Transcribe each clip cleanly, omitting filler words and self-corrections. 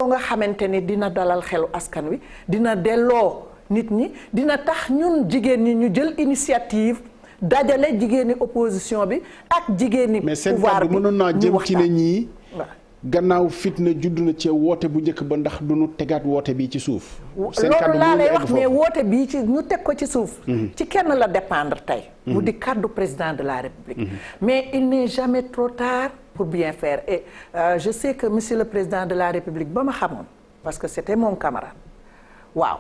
nga xamante ni dina dalal xelu askan wi dina delloo nit ñi dina tax ñun jigéen ñi ñu jël initiative dajale jigéeni opposition bi ak jigéeni pouvoir bi mënoon naa jëm ci ne ñii gannaaw fitna judd na ci woote bu njëkk ba ndax du ñu tegaat woote bi ci suuf. loolu laa lay wax mais woote bii ci ñu teg ko ci suuf. ci kenn la dépendre tey. mu di kàddu président de la République. mais il n'est jamais trop tard pour bien faire et je sais que monsieur le président de la République ba ma xamoon parce que c'était mon camarade waaw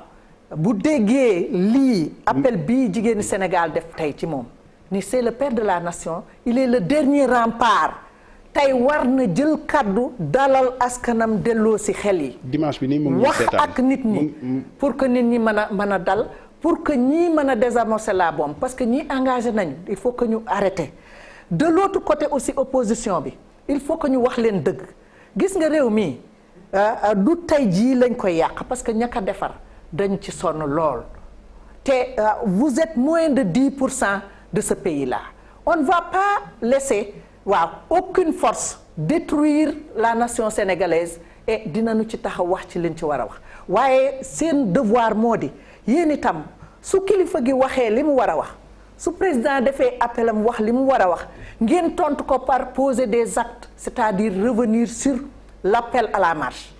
bu déggee lii appel bii jigéenu Sénégal def tey ci moom ni c'est le père de la nation il est le dernier rempart. tey war na jël kàddu dalal askanam delloo ci xel yi. dimanche bi nii mu wax ak nit ñi pour que nit ñi mën a dal pour que ñii mën a désamorcer la bombe parce que ñii engagé nañu il faut que ñu arrêter de l'autre côté aussi opposition bi il faut que ñu wax leen dëgg gis nga réew mi du tey jii lañ koy yàq parce que ñaka defar dañ ci sonn lool te vous êtes moins de 10% de ce pays-là on ne va pas laisser. waaw aucune force détruire la nation sénégalaise et dinañu ci taxaw wax ci liñ ci war a wax waaye seen devoir moo di yéen itam su kilifa gi waxee li mu war a wax su président defee appelam wax li mu war a wax ngeen tontu ko par poser des actes c'est-à-dire revenir sur l'appel à la marche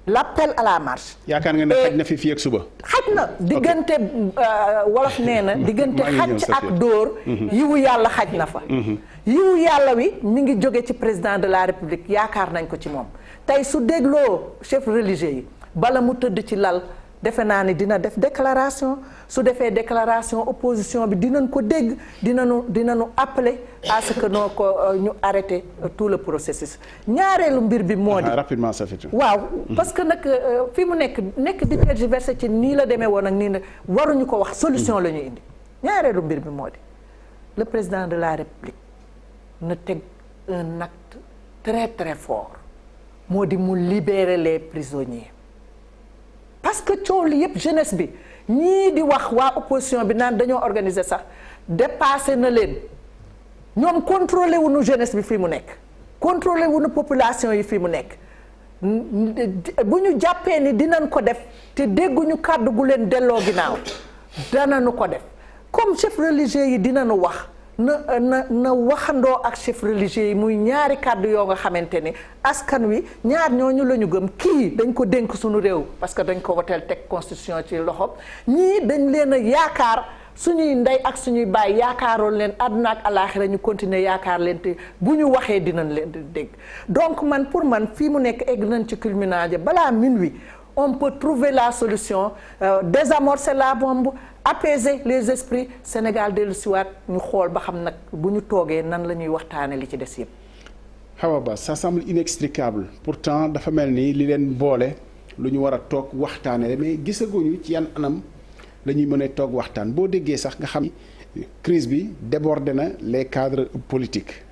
l'appel à la marche. yaakaar nga ne xaj na fi fii ak suba. xaj na diggante wolof nee na diggante xaj ak dóor. yiwu yàlla xaj na fa. yiwu yàlla wi mi ngi jóge ci président de la république yaakaar nañ ko ci moom tey su dégloo chef religieux yi bala mu tëdd ci lal defe naa ni dina def déclaration su defee déclaration opposition bi dinañ ko dégg dinañu appeler à ce que noo ko ñu arrêter tout le processus ñaareelu mbir bi moo di rapidement ça fait waaw parce que nag fi mu nekk di tergiverser ci nii la demee woon ak nii la waruñu ko wax solution la ñu indi ñaareelu mbir bi moo di le président de la république na teg un acte très très fort moo di mu libérer les prisonniers parce que coow li yëpp jeunesse bi ñii di wax waa opposition bi naan dañoo organiser sax dépassé na leen ñoom contrôlé wuñu jeunesse bi fii mu nekk contrôlé wuñu population yi fii mu nekk bu ñu jàppee ni dinañ ko def te dégguñu kàddu gu leen delloo ginnaaw danañu ko def comme chef religieux yi dinañu wax na waxandoo ak chef religieux yi muy ñaari kàddu yoo nga xamante ni askan wi ñaar ñooñu la ñu gëm kii dañ ko dénk suñu réew parce que dañ ko woteel teg constitution ci loxoom ñii dañ leen a yaakaar suñuy ndey ak suñuy baay yaakaaroon leen àdduna ak alaaxira ñu continuer yaakaar leen te bu ñu waxee dinañ leen di dégg donc man pour man fii mu nekk egg nañ ci culminage balaa minuit on peut trouver la solution désamorcer la bombe apaiser les esprits Sénégal dellu siwaat ñu xool ba xam nag bu ñu toogee nan la ñuy waxtaane li ci des yëpp. Hawa Ba ça semble inextricable pourtant dafa mel ni li leen boole lu ñu war a toog waxtaane mais gisaguñu ci yan anam la ñuy mën a toog waxtaan boo déggee sax nga xam ni crise bi débordé na les cadres politiques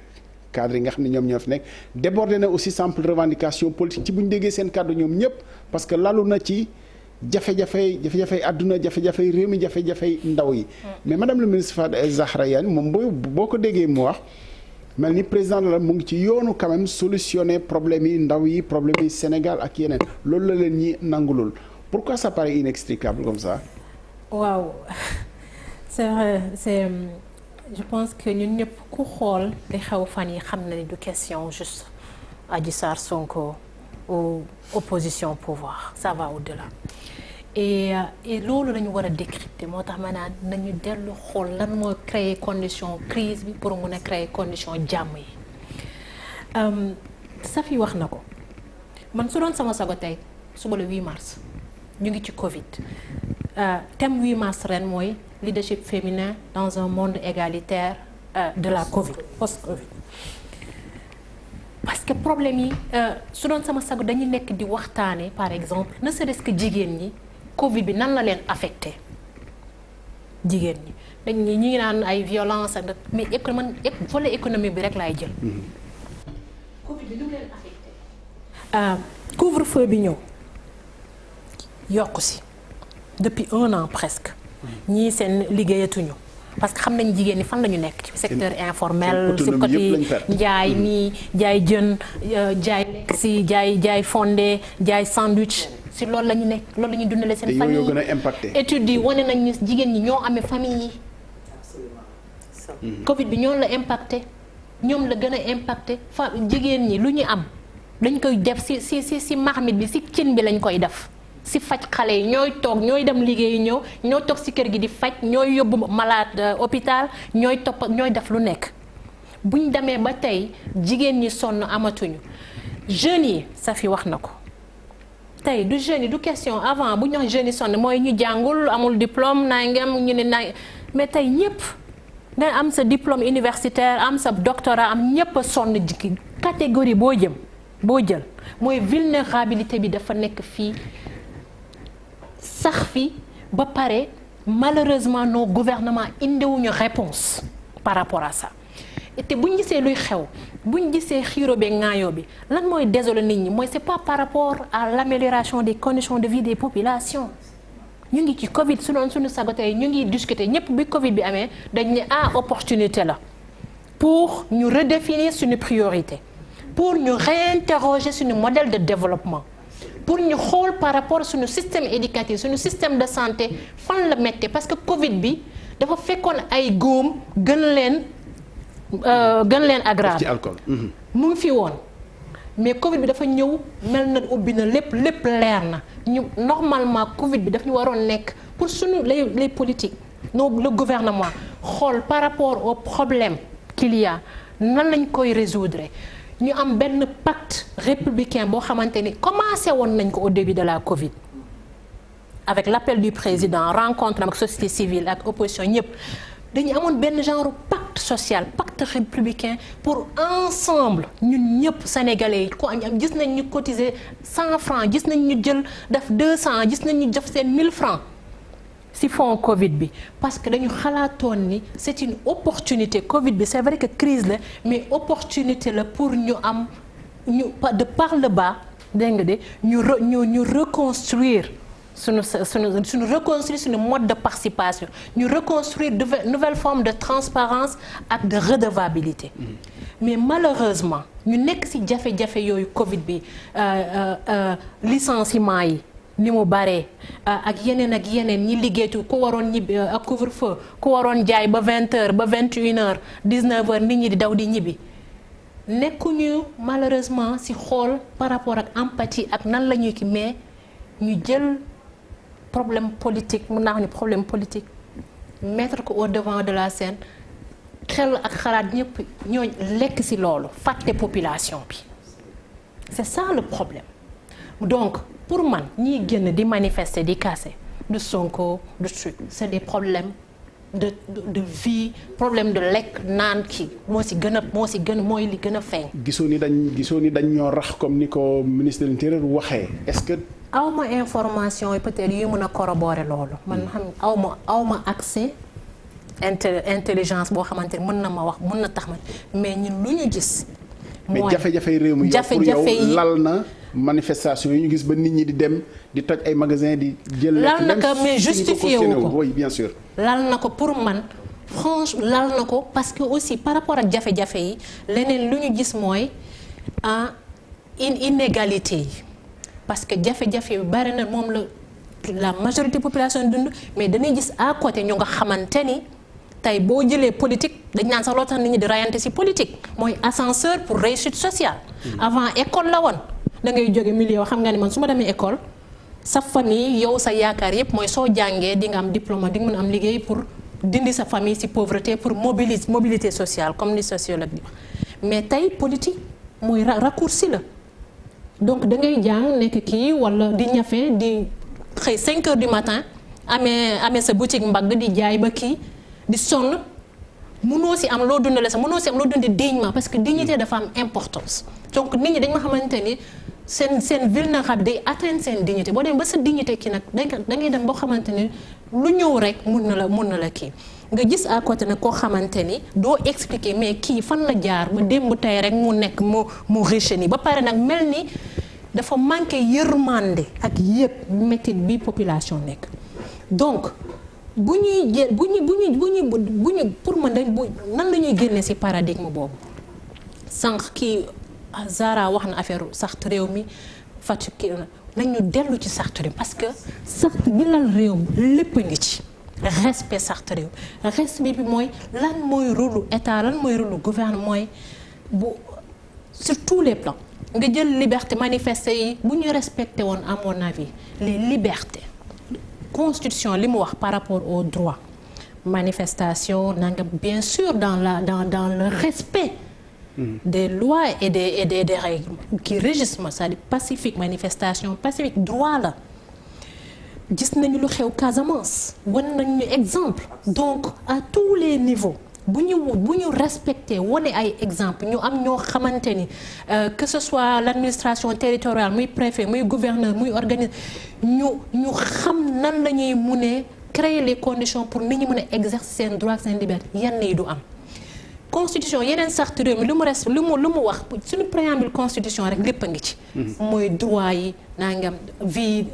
cadres yi nga xam ne ñoom ñoo fi nekk débordé na aussi simple revendication politique ci bu ñu déggee seen kàddu ñoom ñëpp parce que lalu na ci jafe-jafe àdduna jafe-jafe réew mi jafe-jafe ndaw yi. mais madame le ministre Fada Zahra Iyane moom boo ko déggee mu wax mel ni président la mu ngi ci yoonu quand même solutionner problème yi ndaw yi problème yi Sénégal ak yeneen loolu la leen ñi nangulul pourquoi ça paraît inextricable comme ça. waaw c'est vrai je pense que ñun ñëpp ku xool li xew fan yi xam na ni du question juste Adji Sarr Sonko ou opposition pouvoir ça va au-delà et loolu la ñu war a décrypter moo tax ma naan nañu dellu xool lan moo créer condition crise bi pour mun a créer condition jàmm yi Safi wax na ko man su doon sama sago tey suba le 8 mars ñu ngi ci Covid thème 8 mars ren mooy leadership féminin dans un monde égalitaire de la Covid post-Covid parce que problème yi su doon sama sago dañuy nekk di waxtaane par exemple ne serait-ce que jigéen ñi Covid bi nan la leen affecté jigéen ñi dañ ñi ngi naan ay violence ak mais man volet économie bi rek laay jël. Covid bi nu mu leen affecté. Couvre-feu bi ñëw yokku si depuis 1 an presque ñii seen liggéeyatuñu parce que xam nañu jigéen ñi fan la ñu nekk ci secteur informel ci côté njaay mi jaay jën jaay lekk si jaay fondé jaay sandwich si loolu la ñu nekk loolu la ñuy dundale seen famille yi gën a impacté. études yi wane nañ ni jigéen ñi ñoo amee famille yi Covid bi ñoom la impacté ñoom la gën a impacté jigéen ñi lu ñu am dañ koy def si marmite bi si cin bi lañ koy def si faj xale yi ñooy toog ñooy dem liggéeyi ñooy toog si kër gi di faj ñooy yóbbu malade hôpital ñooy def lu nekk buñ demee ba tey jigéen ñi sonn amatuñu jeunes yi Safi wax na ko tey du jeunes yi du question avant bu ñu wax jeunes yi sonn mooy ñu jàngul amul diplôme nangam ñu ne nang mais tey ñëpp nga am sa diplôme universitaire am sa doctorat am ñëpp a sonn jikki catégorie boo jël mooy vulnérabilité bi dafa nekk fii sax fi ba pare malheureusement nos gouvernements indiwuñu réponse par rapport à ça te buñ gisee luy xew buñ gisee xiiro be ŋaayoo bi lan mooy désolé nit ñi mooy c'est pas par rapport à l'amélioration des conditions de vie des populations ñu ngi ci Covid su doon suñu sago tey ñu ngi discuter ñëpp bi Covid bi amee dañ ne opportunité la pour ñu redéfinir suñu priorité pour ñu réinterroger suñu modèle de développement pour ñu xool par rapport suñu système éducatif suñu système de santé fan la méttee parce que Covid bi dafa fekkoon ay góom gën leen aggrave ci alcool. mu ngi fi woon mais Covid bi dafa ñëw mel na ubbi na lépp leer na ñu normalement Covid bi daf ñu waroon nekk pour suñu les politiques le gouvernement xool par rapport au problème qu'il y a nan lañ koy résoudre ñu am benn pacte républicain boo xamante ni commencé woon nañ ko au début de la Covid avec l'appel du président rencontre ak société civile ak opposition ñëpp dañu amoon benn genre pacte social pacte républicain pour ensemble ñun ñëpp sénégalais yi ko gis nañ ñu cotiser 100 francs gis nañ ñu jël def 200 gis nañ ñu def seen 1000 francs ci fond Covid bi parce que dañu xalaatoon ni c'est une opportunité Covid bi c'est vrai que crise la mais opportunité la pour ñu am ñu de par le bas dégg nga de ñu reconstruire suñu reconstruire suñu mode de participation ñu reconstruire de nouvelle forme de transparence ak de redevabilité mais malheureusement ñu nekk ci jafe-jafe yooyu Covid bi licenciement yi ni mu baree ak yeneen ñi liggéeytu ku waroon ñibbi ak couvre-feu ku waroon jaay ba 20h ba 21h 19h nit ñi di daw di ñibbi nekkuñu malheureusement ci xool par rapport ak empathie ak nan la ñuy ki mais ñu jël problème politique mun naa wax ni problème politique mettre ko au devant de la scène xel ak xalaat ñëpp ñoo lekk ci loolu fàtte population bi c'est ça le problème donc pour man ñiy génn di manifester di casser du Sonko du truc c'est des problèmes de vie problème de lekk naan kii mooy li gën a feeñ. gisoo ni dañ ñoo rax comme ni ko ministre de l'Intérieur waxee est-ce que. awma information yi peut-être yu mën a corroborer loolu. man xam awma accès intelligence boo xamante ne mën na ma wax mën na tax ma mais ñun lu ñu gis. mooy mais jafe-jafe réew mi yow pour yow lal na. manifestation yi ñu gis ba nit ñi di dem di toj ay magasins di jël. lal na ko mais justifié wu ko oui bien sûr. lal na ko pour man franchement lal na ko parce que aussi par rapport ak jafe-jafe yi leneen lu ñu gis mooy inégalité yi parce que jafe-jafe yi bari na moom la majorité population dund mais dañuy gis à côté ñu nga xamante ni tey boo jëlee politique dañ naan sax loo tax nit ñi di rayante ci politique mooy ascenseur pour réussite sociale. avant école la woon. da ngay jóge milieu xam nga ni man su ma demee école sa famille yow sa yaakaar yépp mooy soo jàngee di nga am diplôme di nga mën a am liggéey pour dindi sa famille ci pauvreté pour mobilité sociale comme ni sociologue bi mais tey politique mooy raccourci la donc da ngay jàng nekk kii walla di ñafe di xëy 5 heures du matin amee sa boutique mbagg di jaay ba kii di sonn mënoo ci am loo dundale sax mënoo ci am loo dundee dignement parce que dignité dafa am importance donc nit ñi dañ ma xamante ni seen vulnérabilité day atteindre seen dignité boo dem ba sa dignité kii nag da ngay dem boo xamante ni lu ñëw rek mun na la kii nga gis à côté nag koo xamante ni doo expliquer mais kii fan la jaar ba démb tey rek mu nekk mu riche ni ba pare nag mel ni dafa manqué yërmande ak yëpp métit bi population nekk donc bu ñuy jël bu ñu pour man dañ nan la ñuy génne ci paradigme boobu sànq kii Zara wax na affaire sart réew mi Fatick nañu dellu ci sart réew parce que sart bi lal réew lépp a ngi ci respect sart réew respect bi mooy lan mooy rôle état lan mooy rôle gouvernement mooy bu sur tous les plans nga jël liberté manifester yi bu ñu respecté woon à mon avis les libertés constitution li mu wax par rapport aux droits manifestation nanga bien sûr dans le respect des lois et des règles qui régissent c'est-à-dire pacifique manifestation pacifique droit la gis nañu lu xew Casamance wan nañu exemple donc à tous les niveaux bu ñu respecté wane ay exemple ñu am ñoo xamante ni que ce soit l'administration territoriale muy préfet muy gouverneur muy organisme ñu xam nan la ñuy munee créer les conditions pour nit ñi mën a exercer seen droit seen liberté yenn yi du am constitution yeneen charte réew mi lu mu wax suñu préambule constitution rek lépp a ngi ci mooy droit yi nangam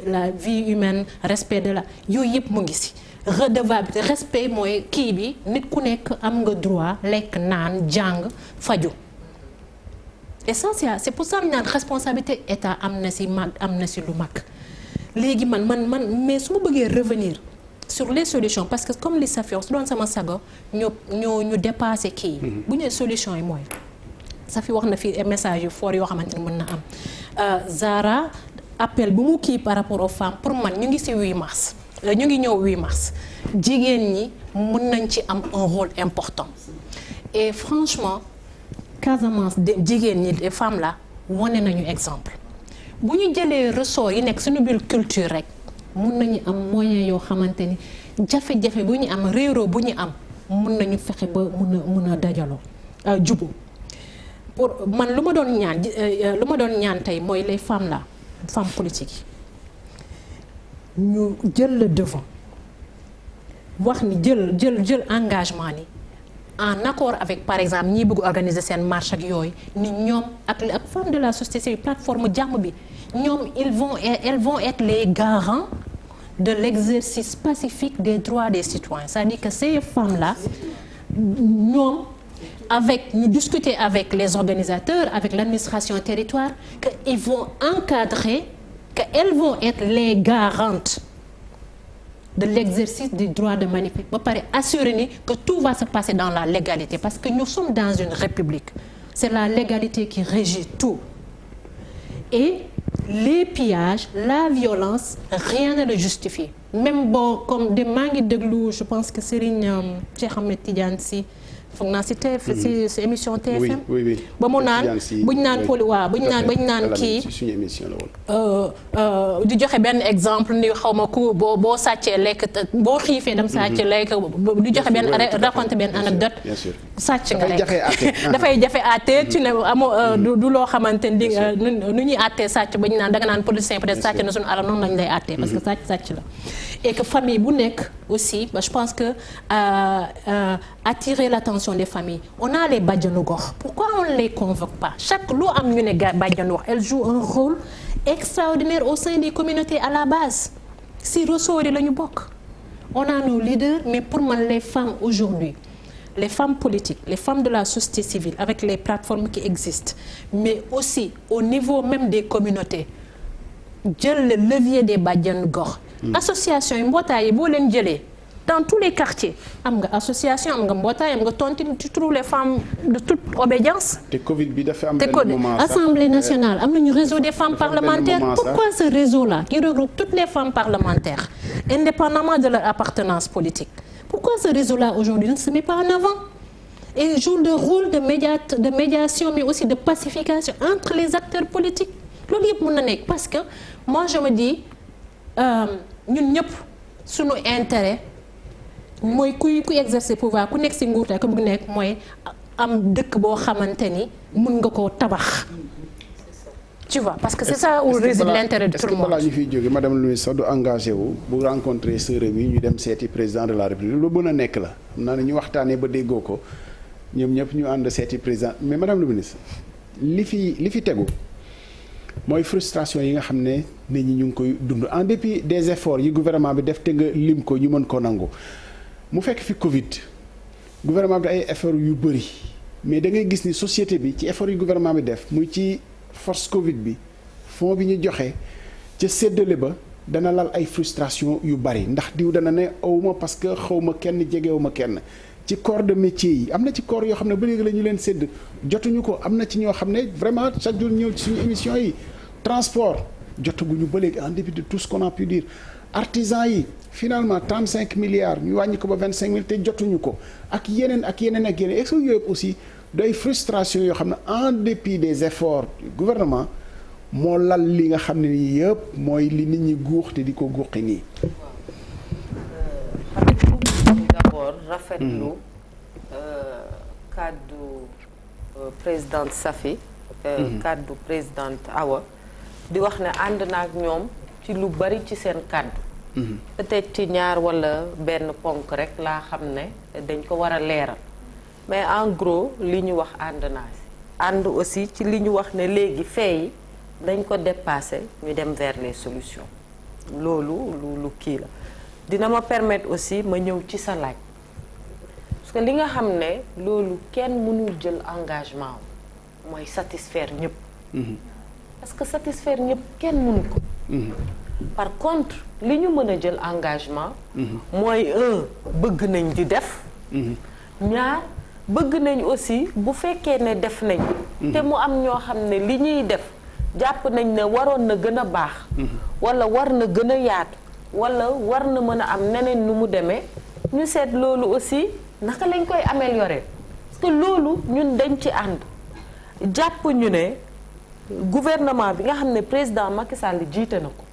la vie humaine respect de la yooyu yëpp mu ngi ci redevabilité respect mooy kii bi nit ku nekk am nga droit lekk naan jàng faju et ça c'est pour ça ñu naan responsabilité état am na ci lu mag léegi man mais su ma bëggee revenir sur les solutions parce que comme li Safi wax su doon sama sago ñu dépassé kii bu ñu solution yi mooy Safi wax na fi message yu fort yoo xamante ni mën na am Zara appel bu mu kii par rapport aux femmes pour man ñu ngi ci 8 mars ñu ngi ñëw 8 mars jigéen ñi mën nañ ci am un rôle important et franchement Casamance de jigéen ñi des femmes là wane nañu exemple bu ñu jëlee ressort yi nekk suñu biir culture rek mun nañu am moyen yoo xamante ni jafe-jafe bu ñu am réeroo bu ñu am mun nañu fexe ba mun a dajaloo jubo pour man lu ma doon ñaan tey mooy les femmes là femmes politiques yi ñu jël le devant wax ni jël engagement ni en accord avec par exemple ñi bëgg organiser seen marche ak yooyu ni ñoom ak femmes de la société plateforme jàmm bi ñoom elles vont être les garants de l'exercice pacifique des droits des citoyens c'est-à-dire que ces femmes-là ñoom ñu discuter avec les organisateurs avec l'administration territoire que ils vont encadrer que elles vont être les garantes de l'exercice du droit de manifester ba pare assurer ni que tout va se passer dans la légalité parce que nous sommes dans une république c'est la légalité qui régit tout et les pillages la violence rien ne le justifie même bon comme de maa ngi déglu je pense que Serigne Cheikh Ahmed Tidiane Sy foog naa si si émission TFM. oui ba mu naan buñ naan poli waaw buñ naan kii suñu émission la woon. di joxe benn exemple ni xaw ma ku boo sàccee lekk boo xiifee dem sàcc lekk di joxe benn raconter benn anecdote. bien sûr sàcc nga lekk dafay jafe àtte tu ne amoo du loo xamante ni nu ñuy àttee sàcc ba ñu naan danga naan politicien peut-être sàcc na suñu alal noonu lañ lay àttee. parce que sàcc la et que famille bu nekk aussi je pense que attirer l'attention des familles on a les bàjjanu gox pourquoi on ne les convoque pas chaque lu am ñu ne bàjjanu gox elles jouent un rôle extraordinaire au sein des communautés à la base si ressort yi la ñu bokk on a nos leaders mais pour man les femmes aujourd'hui les femmes politiques les femmes de la société civile avec les plateformes qui existent mais aussi au niveau même des communautés jël le levier des bàjjanu gox association yi mbootaay yi boo leen jëlee dans tous les quartiers am nga association am nga mbootaay am nga tontine tu trouves les femmes de toute obédience. te Covid bi dafa am benn moment sax Assemblée nationale am nañu réseau des femmes parlementaires pourquoi ce réseau là qui regroupe toutes les femmes parlementaires indépendamment de leur appartenance politique pourquoi ce réseau là aujourd'hui ne se met pas en avant et joue le rôle de médiation mais aussi de pacification entre les acteurs politiques loolu yëpp mën na nekk parce que moi je me dis ñun ñëpp suñu intérêt mooy kuy exercer pouvoir ku nekk ci nguur te ku bëgg nekk mooy am dëkk boo xamante ni mën nga koo tabax tu vois parce que c'est ça où réside l'intérêt de tout le monde. balaa ñu fiy jóge madame le ministre sax du engagé wu bu rencontrer sërëm yi ñu dem seeti président de la république lu mën a nekk la xam naa ne ñu waxtaanee ba déggoo ko ñoom ñëpp ñu ànd seeti président mais madame le ministre li fi tegu mooy frustration yi nga xam ne nit ñi ñu ngi koy dund en dépit des efforts yi gouvernement bi def te nga lim ko ñu mën ko nangu mu fekk fi Covid gouvernement bi ay efforts yu bëri mais da ngay gis ni société bi ci efforts yu gouvernement bi def muy ci force Covid bi fonds bi ñu joxe ca séddale ba dana lal ay frustration yu bëri ndax diw dana ne awma parce que xawma kenn jegewuma kenn ci corps de métier yi am na ci corps yoo xam ne ba léegi la ñu leen sédd jotuñu ko am na ci ñoo xam ne vraiment chaque jour ñëw ci suñu émission yi transport jotaguñu ba léegi en dépit de tout ce qu'on a pu dire artisans yi finalement 35 milliards ñu wàññi ko ba 25 000 te jotuñu ko ak yeneen ak yeneen ak yeneen est-ce que yooyu aussi doy frustration yoo xam ne en dépit des efforts du gouvernement moo lal li nga xam ne nii yëpp mooy li nit ñi guux te di ko guuxi nii. d'abord rafetlu kàddu présidente Safi kàddu présidente Awa di wax ne ànd na ak ñoom ci lu bari ci seen kàddu peut-être ci ñaar walla benn ponk rek laa xam ne dañ ko war a leeral mais en gros li ñu wax ànd naa si ànd aussi ci li ñu wax ne léegi fee yi dañ ko dépasser ñu dem vers les solutions loolu lu kii la dina ma permettre aussi ma ñëw ci sa laaj parce que li nga xam ne loolu kenn mënul jël engagement mooy satisfaire ñëpp parce que satisfaire ñëpp kenn mënu ko par contre li ñu mën a jël engagement mooy bëgg nañ di def ñaar bëgg nañ aussi bu fekkee ne def nañ te mu am ñoo xam ne li ñuy def jàpp nañ ne waroon na gën a baax walla war na gën a yaatu walla war na mën a am neneen nu mu demee ñu seet loolu aussi naka lañ koy améliorer parce que loolu ñun dañ ci ànd jàpp ñu ne gouvernement bi nga xam ne président Macky Sall jiite na ko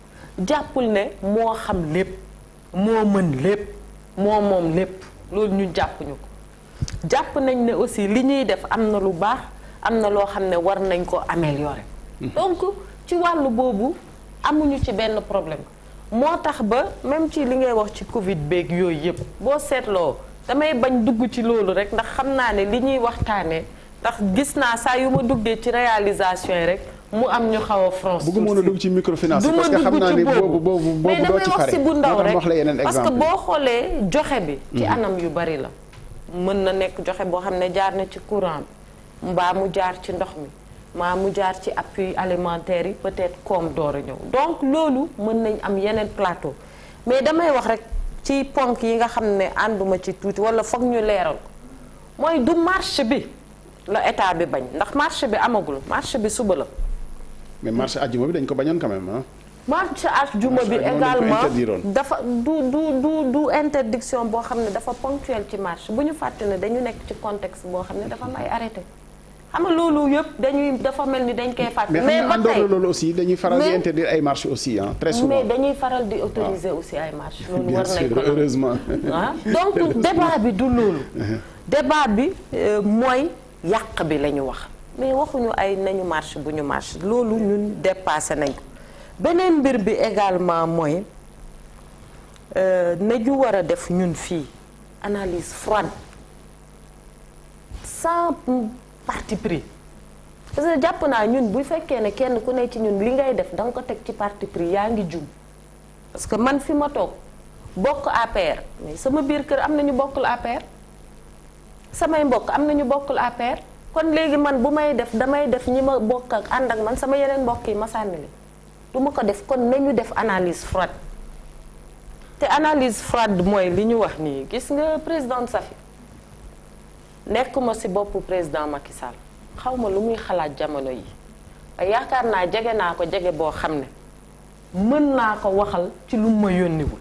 jàppul ne moo xam lépp moo mën lépp moo moom lépp loolu ñun jàppuñu ko jàpp nañ ne aussi li ñuy def am na lu baax am na loo xam ne war nañ ko améliorer donc ci wàllu boobu amuñu ci benn problème moo tax ba même ci li ngay wax ci Covid beeg yooyu yëpp boo seetloo damay bañ dugg ci loolu rek ndax xam naa ne li ñuy waxtaanee ndax gis naa saa yu ma duggee ci réalisation yi rek mu am ñu xaw a France. bëgg mën a dugg ci microfinance parce que xam naa ne boobu mais damay wax si bu ndaw rek parce que exemple boo xoolee joxe bi. ci anam yu bari la. mën na nekk joxe boo xam ne jaar na ci courant bi mbaa mu jaar ci ndox mi mbaa mu jaar ci appui alimentaire yi peut-être koom door a ñëw donc loolu mën nañ am yeneen plateau mais damay wax rek ci ponk yi nga xam ne ànduma ci tuuti walla foog ñu leeral ko mooy du marché bi la état bi bañ ndax marché bi amagul marché bi suba la. mais marché àjjuma bi dañ ko bañoon quand même ah. marché àjjuma bi également dafa du interdiction boo xam ne dafa ponctuel ci marché bu ñu fàtte ne dañu nekk ci contexte boo xam ne dafa am ay arrêté xam nga loolu yëpp dafa mel ni dañ koy fàtte. mais ba tey loolu aussi dañuy faral di interdire ay marché aussi ah très souvent. mais dañuy faral di autoriser aussi ay marché loolu war nañ ko heureusement. ah donc débat bi du loolu. débat bi mooy yàq bi la ñu wax mais waxuñu ay nañu marché bu ñu marché loolu ñun dépassé nañ ko. beneen mbir bi également mooy nañu war a def ñun fii analyse froide sans parti pris parce que jàpp naa ñun bu fekkee ne kenn ku ne ci ñun li ngay def da nga ko teg ci parti pris yaa ngi jum parce que man fi ma toog bokk APR mais sama biir kër am na ñu bokkul APR samay mbokk am na ñu bokkul APR kon léegi man bu may def damay def ñi ma bokk ak ànd ak man sama yeneen mbokk yi ma sànni leen du ma ko def kon nañu def analyse froide te analyse froide mooy li ñu wax nii gis nga présidente Safi nekkuma ci boppu président Macky Sall xaw ma lu muy xalaat jamono yi yaakaar naa jege naa ko jege boo xam ne mën naa ko waxal ci lu ma yónniwul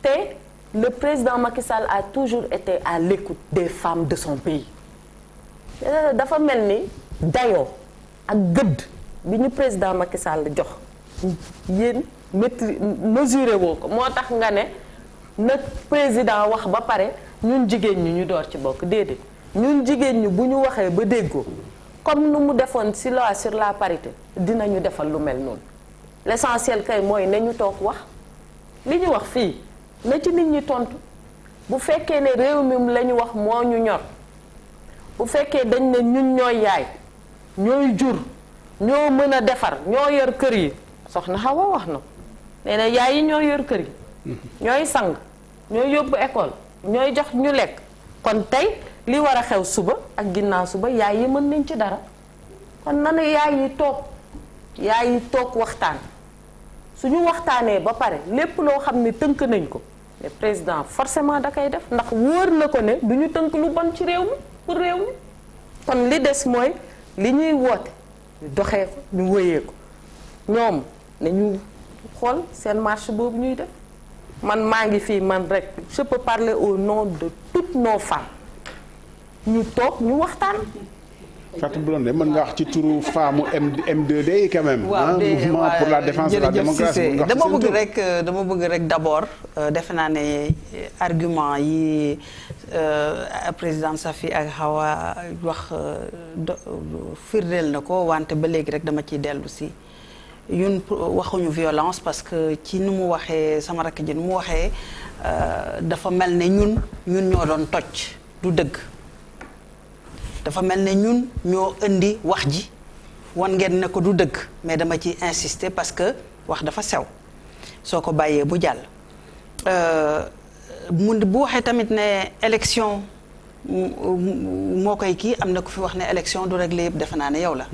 te le président Macky Sall a toujours été à l'écoute des femmes de son pays dafa mel ni dayoo ak gëdd bi ñu président Macky Sall jox yéen mesuré woo ko moo tax nga ne na président wax ba pare ñun jigéen ñi ñu door ci bokk déedéet ñun jigéen ñi bu ñu waxee ba déggoo comme nu mu defoon ci loi sur la parité dinañu defal lu mel noonu l'essentiel kay mooy nañu toog wax li ñu wax fii na ci nit ñi tontu bu fekkee ne réew mi la ñu wax moo ñu ñor bu fekkee dañ ne ñun ñooy yaay ñooy jur ñoo mën a defar ñoo yor kër yi soxna Awa wax na ko nee na yaay yi ñoo yor kër yi ñooy sang ñooy yóbbu école ñooy jox ñu lekk kon tey li war a xew suba ak ginnaaw suba yaay yi mën nañ ci dara kon nanu yaay yi toog waxtaan suñu waxtaanee ba pare lépp loo xam ne tënk nañ ko mais président forcément da koy def ndax wóor na ko ne du ñu tënk lu bon ci réew mi pour réew mi kon li des mooy li ñuy woote ñu doxee ko ñu wëyee ko ñoom nañu xool seen marche boobu ñuy def man maa ngi fii man rek je peux parler au nom de toutes nos femmes ñu toog ñu waxtaan. Fatou Blondin mën nga wax ci turu femme M2D yi quand même. Mouvement pour la défense de la démocratie. dama bëgg rek d'abord defe naa ne argument yi président Safi ak Hawa wax firndeel na ko wante ba léegi rek dama ciy dellu si ñun waxuñu violence parce que ci nu mu waxee sama rakk ji nu mu waxee dafa mel ne ñun ñoo doon toj du dëgg. dafa mel ne ñun ñoo indi wax ji wan ngeen ne ko du dëgg mais dama ci insister parce que wax dafa sew soo ko bàyyee bu jàll bu waxee tamit ne élection moo koy kii am na ku fi wax ne élection du réglé yëpp defe naa ne yow la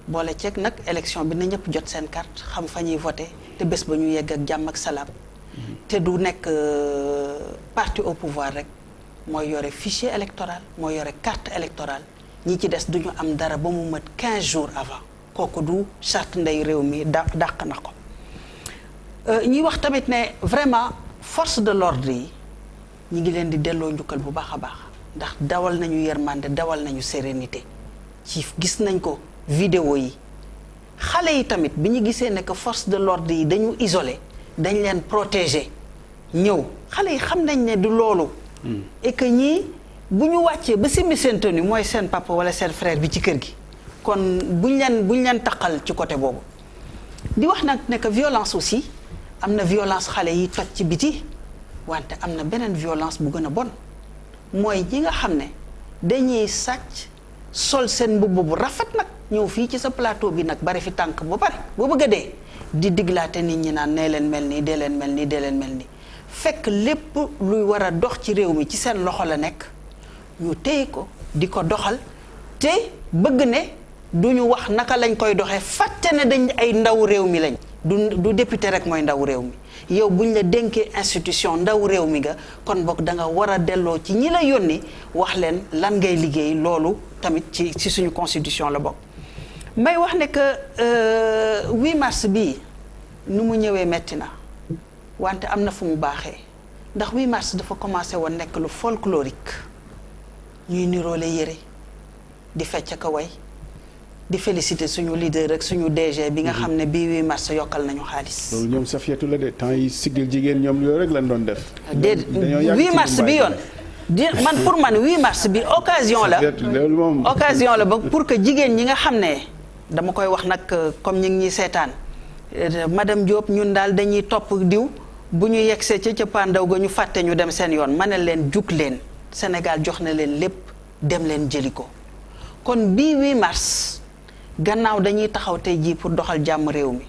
boole ceeg nag élection bi na ñëpp jot seen carte xam fa ñuy voté te bés ba ñu yegg ak jàmm ak salaam te du nekk parti au pouvoir rek mooy yore fichier électoral mooy yore carte électorale ñi ci des duñu am dara ba mu mat 15 jours avant kooku du charte ndey réew mi dàq na ko ñuy wax tamit ne vraiment force de l'ordre yi ñi ngi leen di delloo njukkal bu baax a baax ndax dawal nañu yërmande dawal nañu sérénité ci gis nañ ko vidéo yi xale yi tamit bi ñu gisee ne que force de l'ordre yi dañu isolé dañ leen protéger ñëw xale yi xam nañ ne du loolu et que ñii bu ñu wàccee ba simmi seen tenue mooy seen papa wala seen frère bi ci kër gi kon buñ leen taqal ci côté boobu di wax nag ne que violence aussi am na violence xale yi toj ci biti wante am na beneen violence bu gën a bon mooy ñi nga xam ne dañuy sàcc sol seen mbubb bu rafet nag ñëw fii ci sa plateau bi nag bari fi tànk ba pare boo bëgg a dee di diglaate nit ñi naan nee leen mel nii dee leen mel nii dee leen mel nii fekk lépp luy war a dox ci réew mi ci seen loxo la nekk ñu téye ko di ko doxal te bëgg ne duñu wax naka lañ koy doxee fàtte ne dañ ay ndaw réew mi lañ du député rek mooy ndaw réew mi yow buñ la dénkee institution ndaw réew mi nga kon boog da nga war a delloo ci ñi la yónni wax leen lan ngay liggéey loolu tamit ci suñu constitution la bokk may wax ne que 8 mars bii nu mu ñëwee metti na wante am na fu mu baaxee ndax 8 mars dafa commencé woon nekk lu folklorique ñuy niroole yére di fecc ko way di féliciter suñu leader ak suñu DG bi nga xam ne bii 8 mars yokkal nañu xaalis. loolu ñoom Safiatou la de temps yi sigil jigéen ñoom loolu rek lañ doon def. déedéet 8 mars bi yoon man pour man 8 mars bi occasion la occasion la ba pour que jigéen ñi nga xam ne dama koy wax nag comme ñi ngi ñuy seetaan madame Diop ñun daal dañuy topp diw bu ñu yegsee ca pandaw ga ñu fàtte ñu dem seen yoon ma ne leen jug leen Sénégal jox na leen lépp dem leen jëli ko kon bii 8 mars gannaaw dañuy taxaw tey jii pour doxal jàmm réew mi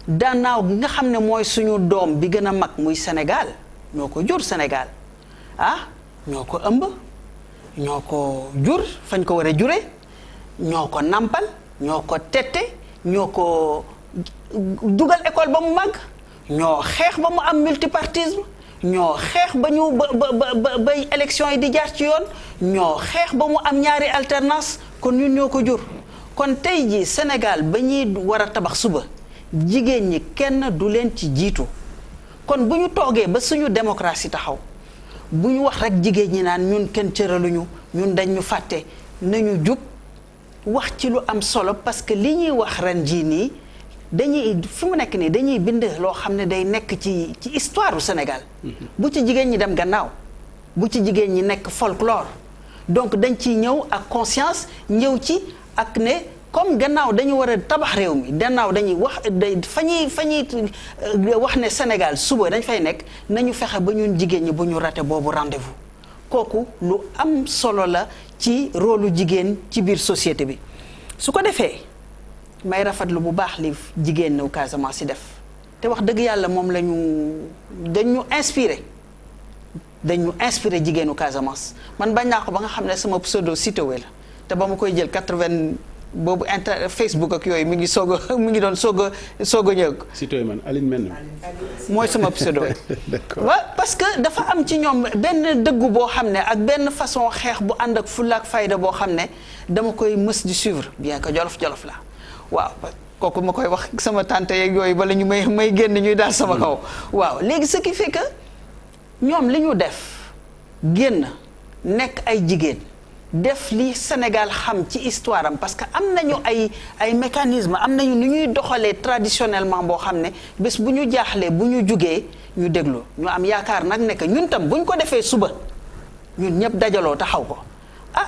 gannaaw gi nga xam ne mooy suñu doom bi gën a mag muy Sénégal ñoo ko jur Sénégal ñoo ko ëmb ñoo ko jur fañ ko war a jure ñoo ko nampal ñoo ko tette ñoo ko dugal école ba mu màgg ñoo xeex ba mu am multipartisme ñoo xeex ba ñu ba élection yi di jaar ci yoon ñoo xeex ba mu am ñaari alternance kon ñun ñoo ko jur kon tey jii Sénégal ba ñuy war a tabax suba jigéen ñi kenn du leen ci jiitu kon bu ñu toogee ba suñu démocratie taxaw bu ñu wax rek jigéen ñi naan ñun kenn cëraluñu ñun dañ ñu fàtte nañu jug wax ci lu am solo parce que li ñuy wax ren jii nii dañuy fi mu nekk nii dañuy bind loo xam ne day nekk ci histoire du Sénégal bu ci jigéen ñi dem gannaaw bu ci jigéen ñi nekk folklore donc dañ ciy ñëw ak conscience ñëw ci ak ne comme gannaaw dañu war a tabax réew mi gannaaw dañuy wax fa ñuy wax ne Sénégal suba dañ fay nekk nañu fexe ba ñun jigéen ñi bu ñu raté boobu rendez-vous kooku lu am solo la ci rôlu jigéen ci biir société bi su ko defee may rafetlu bu baax li jigéen ñi Casamance si def te wax dëgg yàlla moom la dañu inspiré jigéenu Casamance man bañ naa ko ba nga xam ne sama pseudo Sitoé la te ba ma koy jël 80 boobu Facebook ak yooyu mi ngi doon soog a ñëw. Sitoé man Aline mel na. mooy sama pseudo. D'accord. waaw parce que dafa am ci ñoom benn dëggu boo xam ne ak benn façon xeex bu ànd ak fulla ak fayda boo xam ne dama koy mës di suivre bien que jolof la waaw kooku ma koy wax sama tante yeeg yooyu bala ñu may génn ñuy daal sama kaw. waaw léegi ce qui fait que ñoom li ñu def génn nekk ay jigéen def li Sénégal xam ci histoire am parce que am nañu ay mécanisme am nañu nu ñuy doxalee traditionnellement boo xam ne bés bu ñu jaaxlee bu ñu jugee ñu déglu ñu am yaakaar nag ne que ñun tam bu ñu ko defee suba ñun ñëpp dajaloo taxaw ko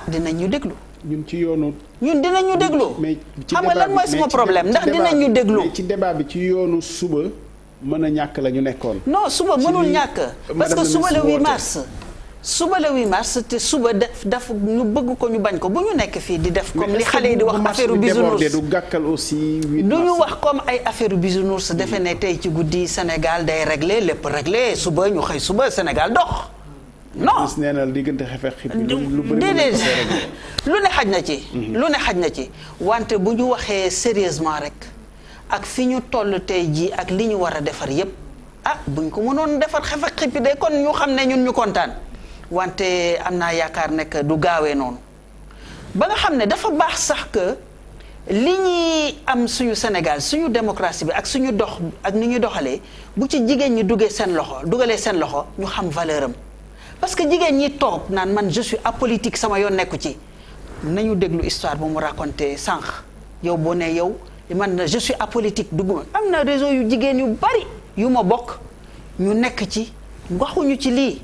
dinañ ñu déglu. ñun ci yoonu. ñun dinañu déglu. mais ci xam nga lan mooy sama problème ndax dinañu déglu. mais ci débat bi ci yoonu suba mën a ñàkk la ñu nekkoon. non suba mënul ñàkk. parce que suba le 8 mars. suba le 8 mars te suba daf ñu bëgg ko ñu bañ ko bu ñu nekk fii di def. comme li xale yi di wax affaire bisounours du gàkkal aussi. 8 mars du ñu wax comme ay affaire bisounours defe ne tey ci guddi Sénégal day réglé lépp réglé suba ñu xëy suba Sénégal dox. non nee na diggante xefe xip lu bëri déedéet lu ne xaj na ci. lu ne xaj na ci wante bu ñu waxee sérieusement rek ak fi ñu toll tey jii ak li ñu war a defar yépp buñ ko mënoon defar xefe xippi de kon ñu xam ne ñun ñu kontaan. wante am naa yaakaar ne que du gaawee noonu ba nga xam ne dafa baax sax que li ñuy am suñu Sénégal suñu démocratie bi ak suñu dox ak ni ñuy doxalee bu ci jigéen ñi dugalee seen loxo ñu xam valeur am parce que jigéen ñi toog naan man je suis apolitique sama yoon nekku ci nañu déglu histoire bu mu raconté sànq yow boo ne yow man je suis apolitique dugguma am na réseau yu jigéen yu bari yu ma bokk ñu nekk ci waxuñu ci lii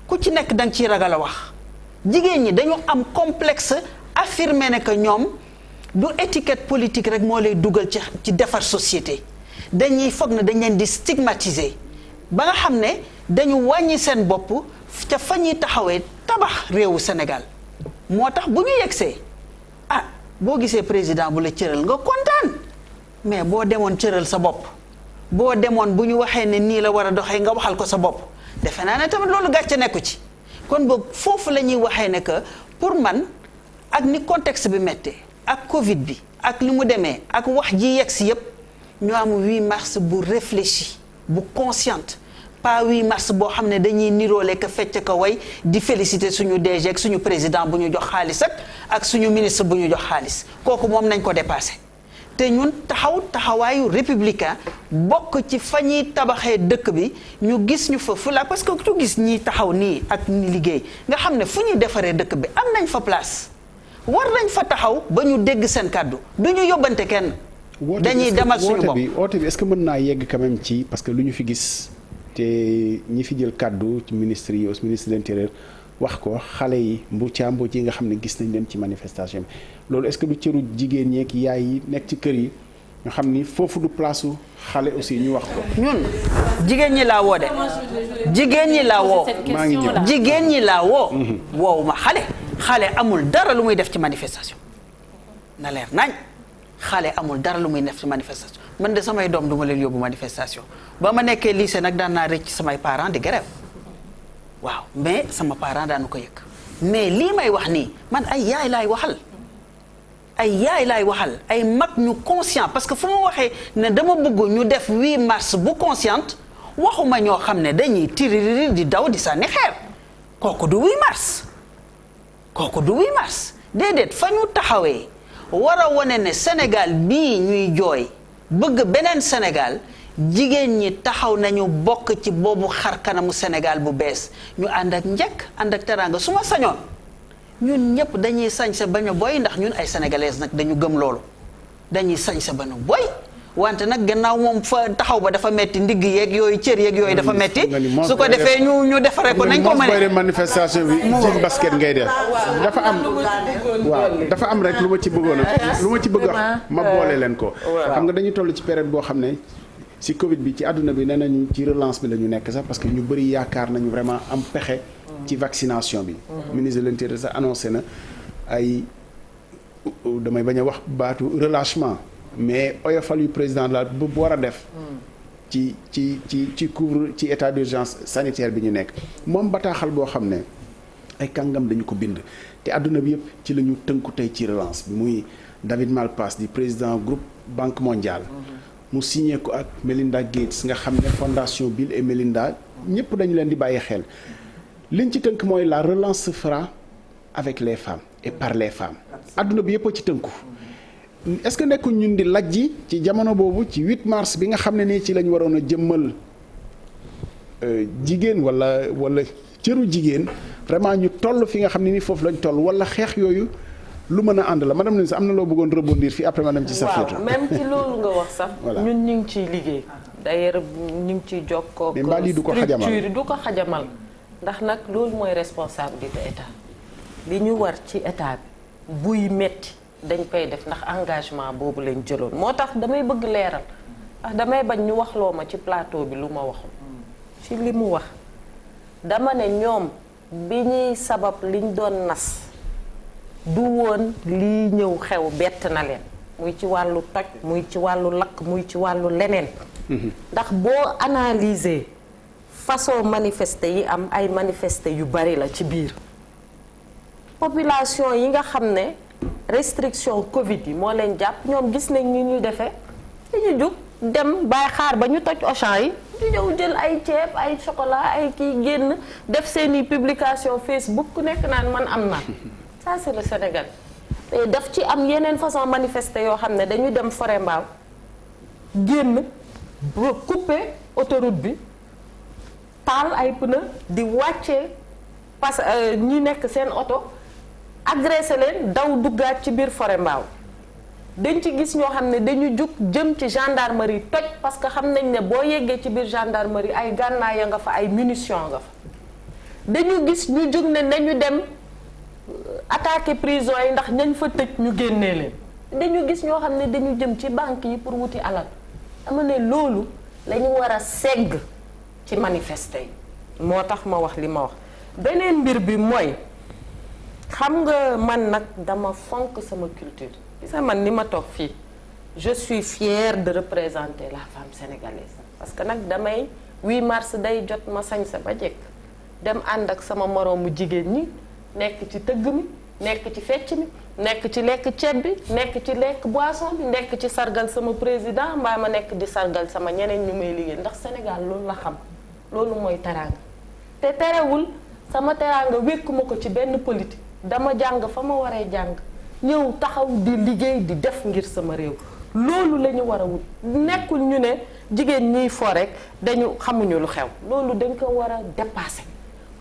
ku ci nekk danga ciy ragal a wax jigéen ñi dañu am complexe affirmer ne que ñoom du étiquette politique rek moo lay dugal ci defar société dañuy foog ne dañ leen di stigmatiser ba nga xam ne dañu wàññi seen bopp ca fa ñuy taxawee tabax réewu Sénégal moo tax bu ñu yegsee boo gisee président bu la cëral nga kontaan mais boo demoon cëral sa bopp boo demoon bu ñu waxee ne nii la war a doxee nga waxal ko sa bopp defe naa ne tamit loolu gàcce nekku ci kon boog foofu la ñuy waxee ne que pour man ak ni contexte bi méttee ak Covid bi ak li mu demee ak wax ji yegg si yépp ñu am 8 mars bu réfléchi bu consciente pas 8 mars boo xam ne dañuy niroole ka fecc ko way di féliciter suñu DG ak suñu président bu ñu jox xaalis ak suñu ministre bu ñu jox xaalis kooku moom nañ ko dépassé te ñun taxawaayu républicain bokk ci fa ñuy tabaxee dëkk bi ñu gis ñu fa fula parce que tu gis ñi taxaw nii ak ñi liggéey nga xam ne fu ñuy defaree dëkk bi am nañ fa place war nañ fa taxaw ba ñu dégg seen kàddu du ñu yóbbante kenn. dañuy demal suñu bopp woote bi est-ce que mën naa yegg quand même ci parce que lu ñu fi gis te ñi fi jël kàddu ci ministre yi au ministre de l'intérieur wax ko xale yi mbuucaa mbuuc yi nga xam ne gis nañ leen ci manifestation bi loolu est-ce que du cëru jigéen ñeek yaay yi nekk ci kër yi ñu xam ni foofu du place u xale aussi ñu wax ko. ñun jigéen ñi laa woo de. jigéen ñi laa woo. maa ngi ñëw jigéen ñi laa woo. woowu ma xale amul dara lu muy def ci manifestation na leer nañ xale amul dara lu muy def ci manifestation man de samay doom du ma leen yóbbu manifestation ba ma nekkee lycée nag daan naa rëcc samay parents di grève waaw mais sama parent daanu ko yëg mais lii may wax nii man ay yaay laay waxal ay mag ñu conscient parce que fu ma waxee ne dama bëgg ñu def 8 mars bu consciente waxuma ñoo xam ne dañuy tiriri di daw di sànni xeer kooku du 8 mars déedéet fa ñu taxawee war a wane ne Sénégal bii ñuy jooy bëgg beneen Sénégal jigéen ñi taxaw nañu bokk ci boobu xar kanamu Sénégal bu bees ñu ànd ak njëkk ànd ak teraanga su ma sañoon ñun ñëpp dañuy sañse bañ a boy ndax ñun ay sénégalaises nag dañu gëm loolu dañuy sañse bañ a boy wante nag gannaaw moom fa taxaw ba dafa metti ndigg yeeg yooyu cër yeeg yooyu dafa metti su ko defee ñu defaree ko nañ ko mën manifestation bi ci basket ngay def dafa am rek lu ma ci bëggoon lu ma ci bëgg wax ma boole leen ko xam nga dañu toll ci période boo xam ne si Covid bi ci àdduna bi nee nañu ci relance bi la ñu nekk sax parce que ñu bëri yaakaar nañu vraiment am pexe ci vaccination bi. ministre de l'Intérieur sax annoncé na ay damay bañ a wax baatu relâchement mais oyofal yu président de la bu war a def ci couvre ci état d'urgence sanitaire bi ñu nekk moom bataaxal boo xam ne ay kàngam dañu ko bind te àdduna bi yëpp ci la ñu tënku tey ci relance bi muy David Malpass di président groupe Banque mondiale mu signé ko ak Melinda Gates nga xam ne fondation Bill et Melinda ñëpp dañu leen di bàyyi xel liñ ci tënk mooy la relance se fera avec les femmes et par les femmes àdduna bi yëpp a ci tënku est-ce que nekkul ñun di lajji ci jamono boobu ci 8 mars bi nga xam ne nii ci lañ waroon a jëmmal jigéen wala cëru jigéen vraiment ñu toll fi nga xam ne nii foofu lañ toll wala xeex yooyu lu mën a ànd la madame Nisa am na loo bëggoon rebondir fii après ma dem ci Safiatou. waaw même ci loolu nga wax sax. ñun ñu ngi ciy liggéey. d'ailleurs ñu ngi ciy jokkoo. mais mbaa lii du ko xajamal structure du ko xajamal ndax nag loolu mooy responsabilité état li ñu war ci état bi buy metti dañ koy def ndax engagement boobu lañ jëloon moo tax damay bëgg leeral ndax damay bañ ñu waxloo ma ci plateau bi lu ma waxul ci li mu wax dama ne ñoom bi ñuy sabab liñ doon nas du woon lii ñëw xew bett na leen muy ci wàllu toj muy ci wàllu lakk muy ci wàllu leneen ndax boo analyser façon manifester yi am ay manifester yu bari la ci biir population yi nga xam ne restriction Covid yi moo leen jàpp ñoom gis nañ ni ñu defee dañu jug dem bàyyi xaar ba ñu toj Auchan yi ñu ñëw jël ay ceeb ay chocolat ay kii génn def seeni publication Facebook ku nekk naan man am naa ça c'est le Sénégal te daf ci am yeneen façon manifester yoo xam ne dañu dem forêt mbaaw génn ba couper autoroute bi taal ay pneu di wàccee parce que ñi nekk seen oto agressé leen daw duggaat ci biir forêt mbaaw dañ ci gis ñoo xam ne dañu jug jëm ci gendarmerie toj parce que xam nañ ne boo yeggee ci biir gendarmerie ay gànnaay ya nga fa ay munitions nga fa dañu gis ñu jug ne nañu dem attaquer prison yi ndax ñañ fa tëj ñu génnee leen dañu gis ñoo xam ne dañu jëm ci banque yi pour wuti alal dama ne loolu la ñu war a segg ci manifester yi moo tax ma wax li ma wax beneen mbir bi mooy xam nga man nag dama fonk sama culture gis nga man ni ma toog fii je suis fière de représenter la femme sénégalaise parce que nag damay 8 mars day jot ma sañse ba jekk dem ànd ak sama moroomu jigéen ñi nekk ci tëgg mi nekk ci fecc mi nekk ci lekk ceeb bi nekk ci lekk boisson bi nekk ci sargal sama président mbaa ma nekk di sargal sama ñeneen ñu may liggéey ndax Sénégal loolu la xam loolu mooy teraanga te terewul sama teraanga wékkuma ko ci benn politique dama jàng fa ma waree jàng ñëw taxaw di liggéey di def ngir sama réew loolu la ñu war a wut nekkul ñu ne jigéen ñiy fo rek dañu xamuñu lu xew loolu dañ ko war a dépasser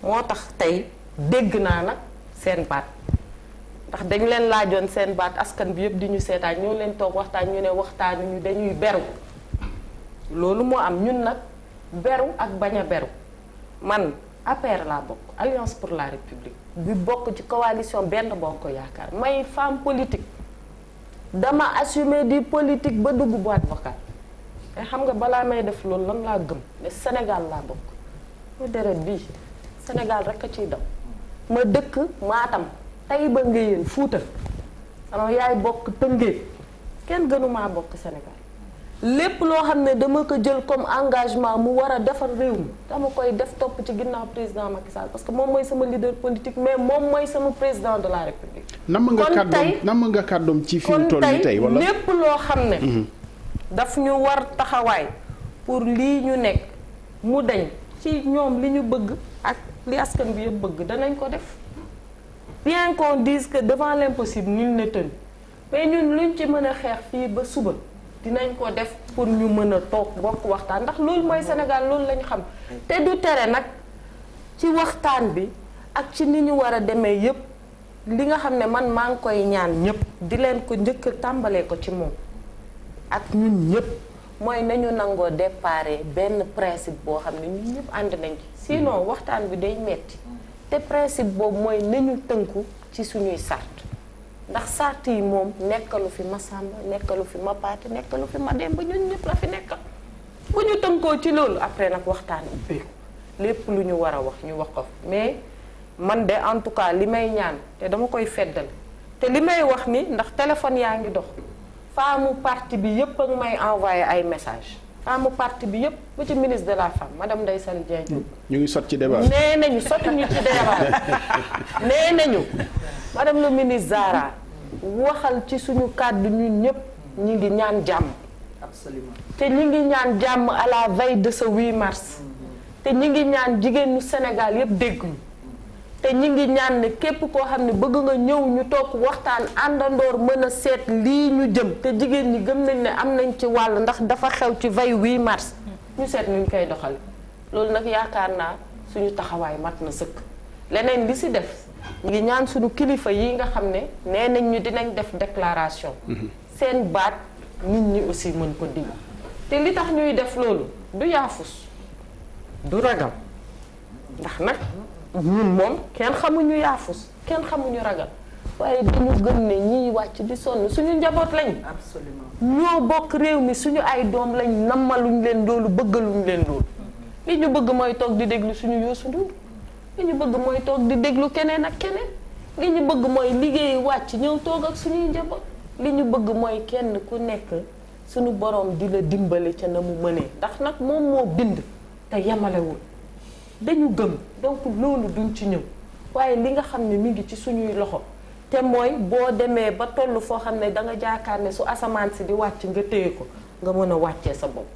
moo tax tey dégg naa nag seen baat ndax dañ leen laajoon seen baat askan bi yëpp di ñu seetaan ñoo leen toog waxtaan ñu ne waxtaanuñu dañuy beru loolu moo am ñun nag beru ak bañ a beru man APR laa bokk Alliance pour la République bi bokk ci coalition Benno Bokk Yaakaar may femme politique dama assumer di politique ba dugg boîte vocale te xam nga balaa may def loolu lan laa gëm ne Sénégal laa bokk mu deret bii Sénégal rek a ciy daw ma dëkk Matam Taïba Nguéyeen Fuuta sama yaay bokk Tëngéej kenn gënumaa bokk Sénégal lépp loo xam ne dama ko jël comme engagement mu war a defar réew mi dama koy def topp ci ginnaaw président Macky Sall parce que moom mooy sama leader politique mais moom mooy sama président de la République. nam nga kàddoom ci fi mu toll nii tey wala lépp loo xam ne. daf ñu war taxawaay pour lii ñu nekk mu dañ ci ñoom li ñu bëgg ak li askan bi yëpp bëgg danañ ko def bien qu'on dise que devant l'impossible nul n'est tenu mais ñun luñ ci mën a xeex fii ba suba. dinañ ko def pour ñu mën a toog bokk waxtaan ndax loolu mooy Sénégal loolu lañ xam te du tere nag ci waxtaan bi ak ci ni ñu war a demee yépp li nga xam ne man maa ngi koy ñaan ñépp di leen ko njëkk tàmbalee ko ci moom ak ñun ñépp mooy nañu nangoo déparé benn principe boo xam ne ñun ñépp ànd nañ ci sinon waxtaan bi day metti te principe boobu mooy nañu tënku ci suñuy sart ndax sart yi moom nekkalu fi ma Samba nekkalu fi ma Paate nekkalu fi ma Demba ñun ñëpp la fi nekkal bu ñu tënkoo ci loolu après nag waxtaan ubbeeku lépp lu ñu war a wax ñu wax ko mais man de en tout cas li may ñaan te dama koy feddal te li may wax ni ndax téléphone yaa ngi dox faamu parti bi yëpp ak may envoyé ay message faamu parti bi yëpp ba ci ministre de la femme madame Ndeye Saly Dieng ñu ngi sot ci débat nee nañu sotti ñu ci débat nee nañu madame le ministre Zahra waxal ci suñu kàddu ñun ñëpp ñi ngi ñaan jàmm absolument te ñi ngi ñaan jàmm à la veille de ce 8 mars te ñi ngi ñaan jigéenu Sénégal yëpp dégguñu te ñi ngi ñaan ne képp koo xam ne bëgg nga ñëw ñu toog waxtaan àndandoor mën a seet lii ñu jëm te jigéen ñi gëm nañ ne am nañ ci wàll ndax dafa xew ci veille 8 mars ñu seet nuñ koy doxal loolu nag yaakaar naa suñu taxawaay mat na sëkk leneen li si def ñu ngi ñaan suñu kilifa yi nga xam ne nee nañ ñu dinañ def déclaration seen baat nit ñi aussi mën ko dégg te li tax ñuy def loolu du yaafus du ragal ndax nag ñun moom kenn xamuñu yaafus kenn xamuñu ragal waaye dañu gëm ne ñiy wàcc di sonn suñu njaboot lañ absolument ñoo bokk réew mi suñu ay doom lañ nammaluñ leen loolu bëggaluñ leen loolu li ñu bëgg mooy toog di déglu suñu Youssou Ndour li ñu bëgg mooy toog di déglu keneen ak keneen li ñu bëgg mooy liggéey wàcc ñëw toog ak suñuy njaboot li ñu bëgg mooy kenn ku nekk suñu borom di la dimbali ca na mu mënee ndax nag moom moo bind te yemalewul dañu gëm donc loolu duñ ci ñëw waaye li nga xam ne mi ngi ci suñuy loxo te mooy boo demee ba toll foo xam ne da nga jaakaar ne su asamaan si di wàcc nga téye ko nga mën a wàccee sa bopp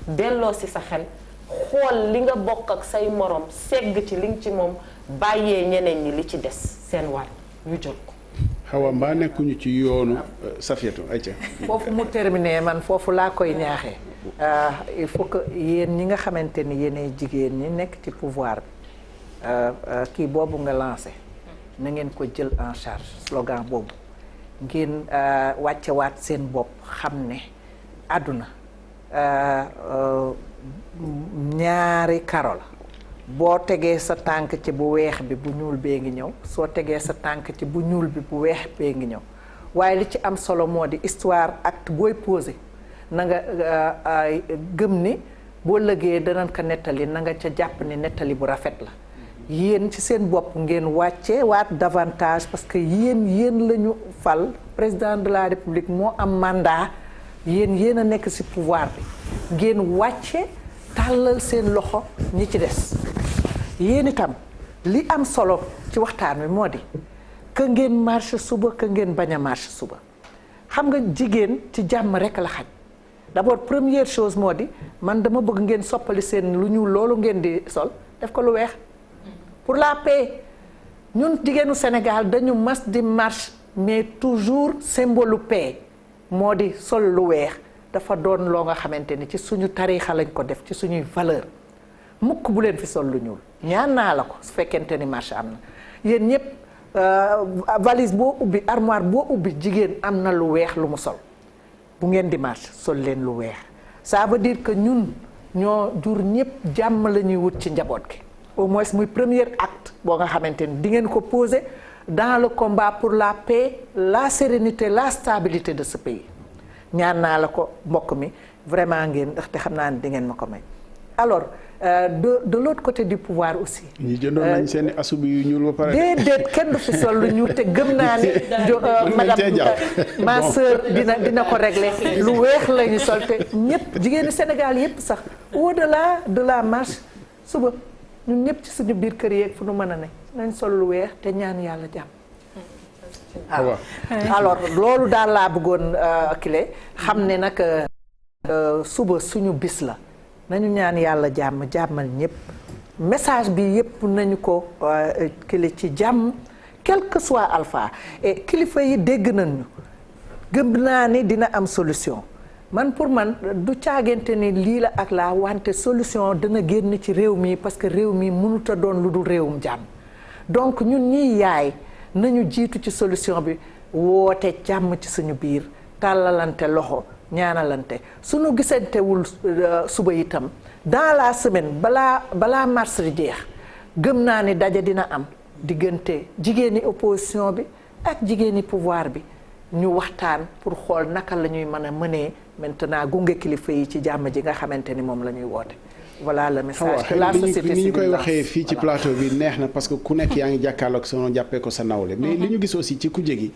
delloo si sa xel xool li nga bokk ak say morom segg ci li nga ci moom bàyyee ñeneen ñi li ci des seen wàll ñu jël ko. xawa mbaa nekkuñu ci yoonu Safiatou ayca. foofu mu terminé man foofu laa koy ñaaxee il faut que yéen ñi nga xamante ni yéenay jigéen ñi nekk ci pouvoir bi kii boobu nga lancé na ngeen ko jël en charge slogan boobu ngeen wàccewaat seen bopp xam ne àdduna ñaari karo la boo tegee sa tànk ci bu weex bi bu ñuul bee ngi ñëw soo tegee sa tànk ci bu ñuul bi bu weex bee ngi ñëw waaye li ci am solo moo di histoire acte booy posé na nga gëm ni boo lëgee danañ ko nettali na nga ca jàpp ni nettali bu rafet la yéen ci seen bopp ngeen wàcce waat davantage parce que yéen la ñu fal président de la république moo am mandat yéen a nekk ci pouvoir bi ngeen wàcce tàllal seen loxo ñi ci des yéen itam li am solo ci waxtaan wi moo di que ngeen marche suba que ngeen bañ a marche suba xam nga jigéen ci jàmm rekk la xaj d'abord première chose moo di man dama bëgg ngeen soppali seen lu ñuul loolu ngeen di sol def ko lu weex pour la paix ñun jigéenu Sénégal dañu mas di marche mais toujours symbole paix moo di sol lu weex dafa doon loo nga xamante ni ci suñu tariixa lañ ko def ci suñuy valeur mukk bu leen fi sol lu ñuul ñaan naa la ko su fekkente ni marche am na yéen ñëpp valise boo ubbi armoire boo ubbi jigéen am na lu weex lu mu sol bu ngeen di marche sol leen lu weex ça veut dire que ñun ñoo jur ñëpp jàmm la ñuy wut ci njaboot gi au moins muy premier acte boo nga xamante ni di ngeen ko poser dans le combat pour la paix la sérénité la stabilité de ce pays ñaan naa la ko mbokk mi vraiment ngeen ndaxte xam naa ne di ngeen ma ko may alors de l'autre côté du pouvoir aussi. ñi jëndoon nañ seen asubi yu ñuul ba pare. déedéet kenn du fi sol lu ñuul te gëm naa ni. madame ma sœur dina ko régler lu weex la ñu sol te ñëpp jigéenu Sénégal yëpp sax au-delà de la marche suba ñun ñëpp ci suñu biir kër yeeg fu nu mën a ne nañ sol lu weex te ñaan yàlla jàmm. alors loolu daal laa bëggoon kile xam ne nag suba suñu bis la nañu ñaan yàlla jàmm jàmmal ñëpp message bi yëpp nañu ko kile ci jàmm quel que soit alpha et kilifa yi dégg nañu gëm naa ni dina am solution man pour man du caagante ni lii la ak laa wante solution dana génn ci réew mi parce que réew mi mënut a doon lu dul réewum jàmm donc ñun ñiy yaay nañu jiitu ci solution bi woote jàmm ci suñu biir tàllalante loxo ñaanalante suñu gisantewul suba itam dans la semaine balaa mars di jeex gëm naa ni daje dina am diggante jigéeni opposition bi ak jigéeni pouvoir bi ñu waxtaan pour xool naka la ñuy mën a mënee maintenant gunge kilifa yi ci jàmm ji nga xamante ni moom la ñuy woote. voilà le message que la société civile ni ñu koy waxee fii ci plateau bi neex na parce que ku nekk yaa ngi jàkkaarloog sono jàppee ko sa nawle mais li ñu gis aussi ci kujje gi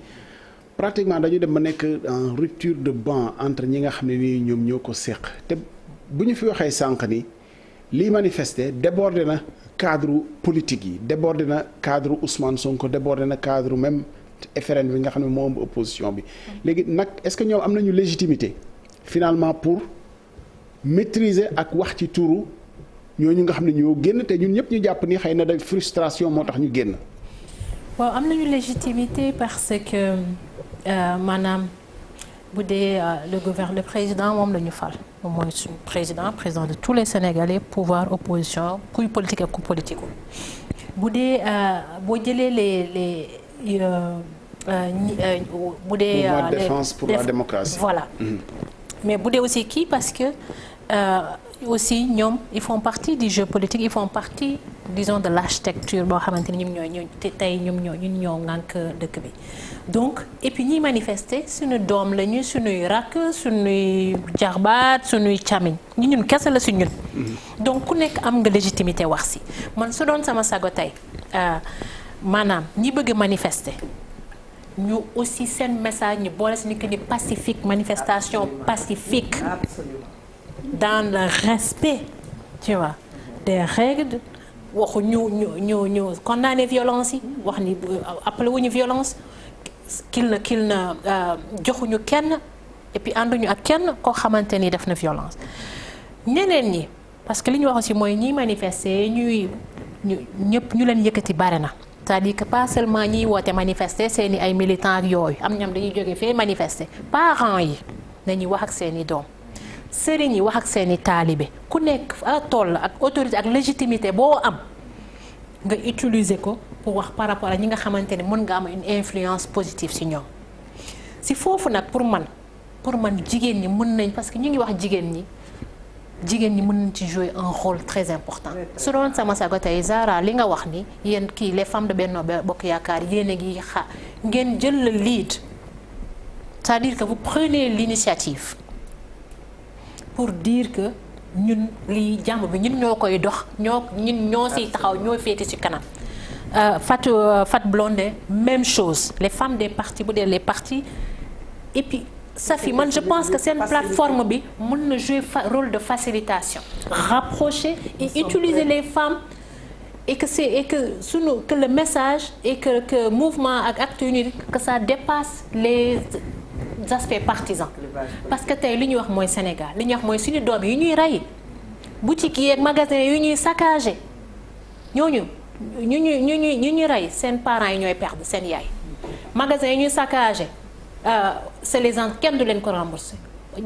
pratiquement dañu dem ba nekk en rupture de banc entre ñi nga xam ne nii ñoom ñoo ko seq te bu ñu fi waxee sànq ni lii manifester débordé na cadre politique yi débordé na cadre Ousmane Sonko débordé na cadre même FRN bi nga xam ne moo ëmb opposition bi léegi nag est-ce que ñoom am nañu légitimité finalement pour maîtriser ak wax ci turu ñooñu nga xam ne ñoo génn te ñun ñëpp ñu jàpp ni xëy na da frustration moo tax ñu génn. waaw am nañu légitimité parce que maanaam bu dee le président moom la ñu fal moom mooy suñu président de tous les Sénégalais pouvoir opposition kuy politique ak ku politique bu dee boo jëlee les bu dee mouvement de défense pour la démocratie. Voilà. Mais bu dee aussi kii parce que aussi ñoom ils font partie du jeu politique ils font partie disons de l'architecture boo xamante ni ñun ñoo ŋànk dëkk bi donc et puis ñiy manifester suñu doom lañu suñuy rakk suñuy jarbaat suñuy càmmiñ ñun kese la si ñun. donc ku nekk am nga légitimité wax si man su doon sama sago tey maanaam ñi bëgg manifester. ñu aussi seen message ñu boole si ni que ni pacifique manifestation pacifique. Absolument. Dans le respect tu vois des règles waxu ñu condamner violence yi wax ni appelé wuñu violence qu'il na joxuñu kenn et puis ànduñu ak kenn koo xamante ni def na violence ñeneen ñi parce que li ñu wax aussi mooy ñiy manifester ñëpp ñu leen yëkkati bare na c'est-à-dire que pas seulement ñiy woote manifester seeni ay militants ak yooyu am ñam dañuy jóge fee manifester parents yi dañuy wax ak seeni doom sëriñ yi wax ak seeni taalibe ku nekk a toll ak autorité ak légitimité boo am nga utiliser ko pour wax par rapport ak ñi nga xamante ne mën nga am une influence positive ci ñoom si foofu nag pour man jigéen ñi mën nañ parce que ñu ngi wax jigéen ñi mën nañ ci jouer un rôle très important su doon sama sago tey Zahra li nga wax ni yéen kii les femmes de Benno Bokk Yaakaar yéen a ngi ngeen jël le lead c'est-à-dire que vous prenez l'initiative pour dire que ñun lii jàmm bi ñun ñoo koy dox ñun ñoo siy taxaw ñoo féete ci kanam Fat Blondin même chose les femmes des partis bu dee les partis et puis Safi man je pense que seen plateforme bi mën na jouer rôle de facilitation rapprocher et utiliser les femmes et que le message et que mouvement ak acte uni que ça dépasse les aspects partisans parce que tey li ñuy wax mooy Sénégal li ñuy wax mooy suñu doom yi ñuy rey boutique yi ak magasin yu ñuy saccagé ñooñu ñu ñuy rey seen parents yi ñooy perdre seen yaay magasin yi ñuy saccagé c'est les gens kenn du leen ko rembourser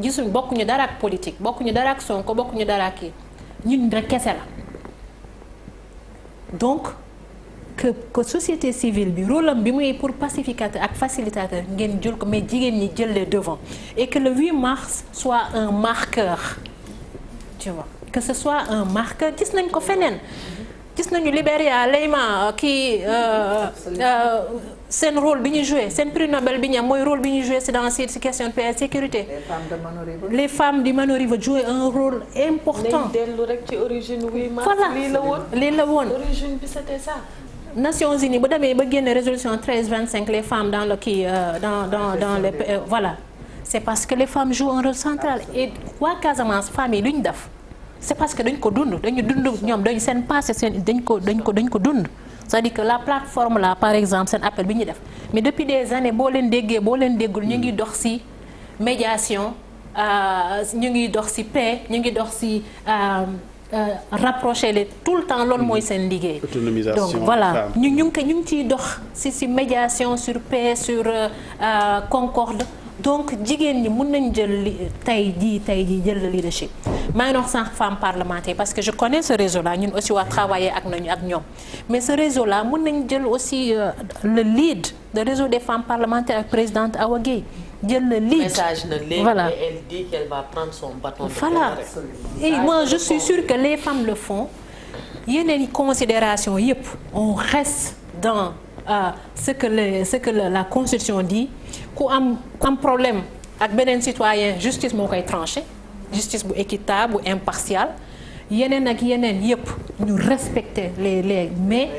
gisuñ bokkuñu dara ak politique bokkuñu dara ak Sonko bokkuñu dara ak kii ñun rek kese la donc que société civile bi rôle am bi muy pour pacificateur ak facilitateur ngeen jël ko mais jigéen ñi jël les devants et que le 8 mars soit un marqueur tu vois que ce soit un marqueur gis nañ ko feneen gis nañu Libéria Leyma kii seen rôle bi ñu joué seen prix Nobel bi ñu am mooy rôle bi ñu joué c'est dans ces questions de paix et sécurité. Les femmes du Mano River joué un rôle important. nañ dellu rek ci origine 8 mars. voilà lii la woon origine bi c'était ça. Nations Unies bu demee ba génne résolution 1325 les femmes dans le kii dans les voilà c'est parce que les femmes jouent un rôle central et waa Casamance femmes yi lu ñu def. c'est parce que dañ ko dund ñoom dañ seen passé seen dañ ko dund c'est-à-dire que la plateforme là par exemple seen appel bi ñu def mais depuis des années boo leen déggul ñu ngi dox ci médiation ñu ngi dox ci paix ñu ngi dox ci rapprocher les tout le temps loolu mooy seen liggéey. autonomisation donc voilà ñu ngi ciy dox ci médiation sur paix sur concorde. donc jigéen ñi mën nañ jël tey jii jël le leadership maa ngi wax sànq femmes parlementaires parce que je connais ce réseau là ñun aussi waa travailler ak ñoom mais ce réseau là mën nañ jël aussi le lead le réseau des femmes parlementaires ak présidente Awa Gueye jël le lead. Message na léegi voilà. et elle dit qu'elle va prendre son bâton de voilà et moi je suis sûre que les femmes le font yeneen considération yëpp on reste dans ce que la constitution dit ku am problème ak beneen citoyen justice moo koy tranché justice bu équitable bu impartial yeneen ak yeneen yëpp ñu respecter les mais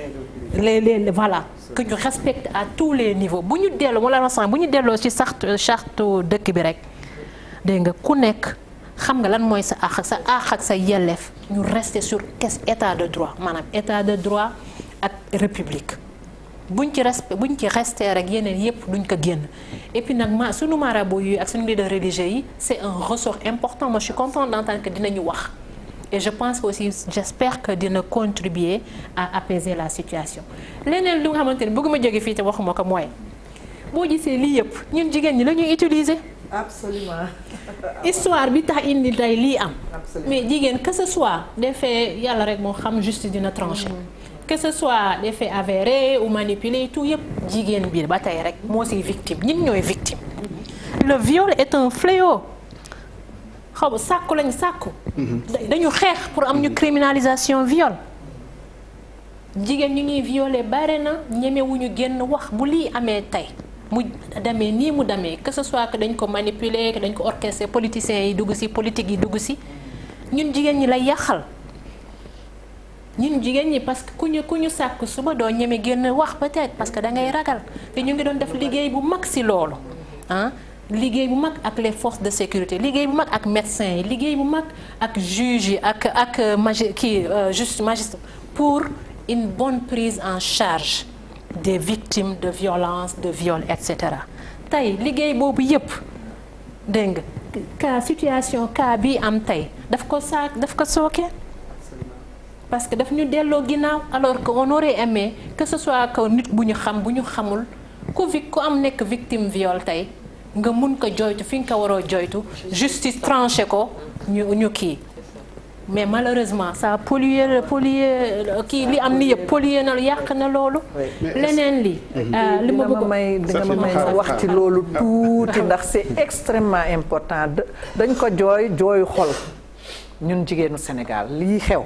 les voilà que ñu respecte à tous les niveaux bu ñu delloo mu la rassemble bu ñu delloo ci charte dëkk bi rek dégg nga ku nekk xam nga lan mooy sa àq ak sa yelleef ñu rester sur état de droit maanaam état de droit ak république buñ ci rester rek yeneen yépp duñ ko génn et puis nag sunu marabout yi ak sunu leader religieux yi c'est un ressort important moi je suis contente d'entendre que dinañu wax et je pense que aussi j'espère que dina contribuer à apaiser la situation leneen lu nga xamante ni bëgguma jóge fii te waxuma ko mooy boo gisee lii yëpp ñun jigéen ñi la ñuy utiliser. absolument. histoire bi tax indi tey lii am. Absolument. mais jigéen que ce soit des faits yàlla rek moo xam justice dina trancher. que ce soit des faits avérés ou manipulés tout yëpp jigéen bi ba tey rek moo siy victime ñun ñooy victime. le viol est un fléau. xaw sàkku lañu sàkku. dañu xeex pour am ñu criminalisation viol. jigéen ñu ñuy violé bare na ñemewuñu génn wax bu lii amee tey mu demee nii mu demee que ce soit que dañ ko manipuler que dañ ko orchestrer politiciens yi dugg ci politique yi dugg ci ñun jigéen ñi lay yàqal. ñun jigéen ñi parce que ku ñu sàkk suba doo ñeme génn wax peut-être parce que da ngay ragal te ñu ngi doon def liggéey bu mag ci loolu ah. liggéey bu mag ak les forces de sécurité liggéey bu mag ak médecins yi liggéey bu mag ak juges yi ak magistrat pour une bonne prise en charge des victimes de violence de viol et cetera tey liggéey boobu yépp dégg nga situation bi am tey daf ko sooke parce que daf ñu delloo ginnaaw alors que on aurait aimé que ce soit que nit bu ñu xam bu ñu xamul ku am nekk victime viol tey nga mun ko joytu fi nga ko waroo joytu justice tranché ko ñu kii mais malheureusement ça pollué kii li am ni yëpp pollué na yàq na loolu. leneen li li ma bëgg dinga ma may wax ci loolu tuuti ndax c'est extrêmement important dañ ko jooyu xol ñun jigéenu Sénégal lii xew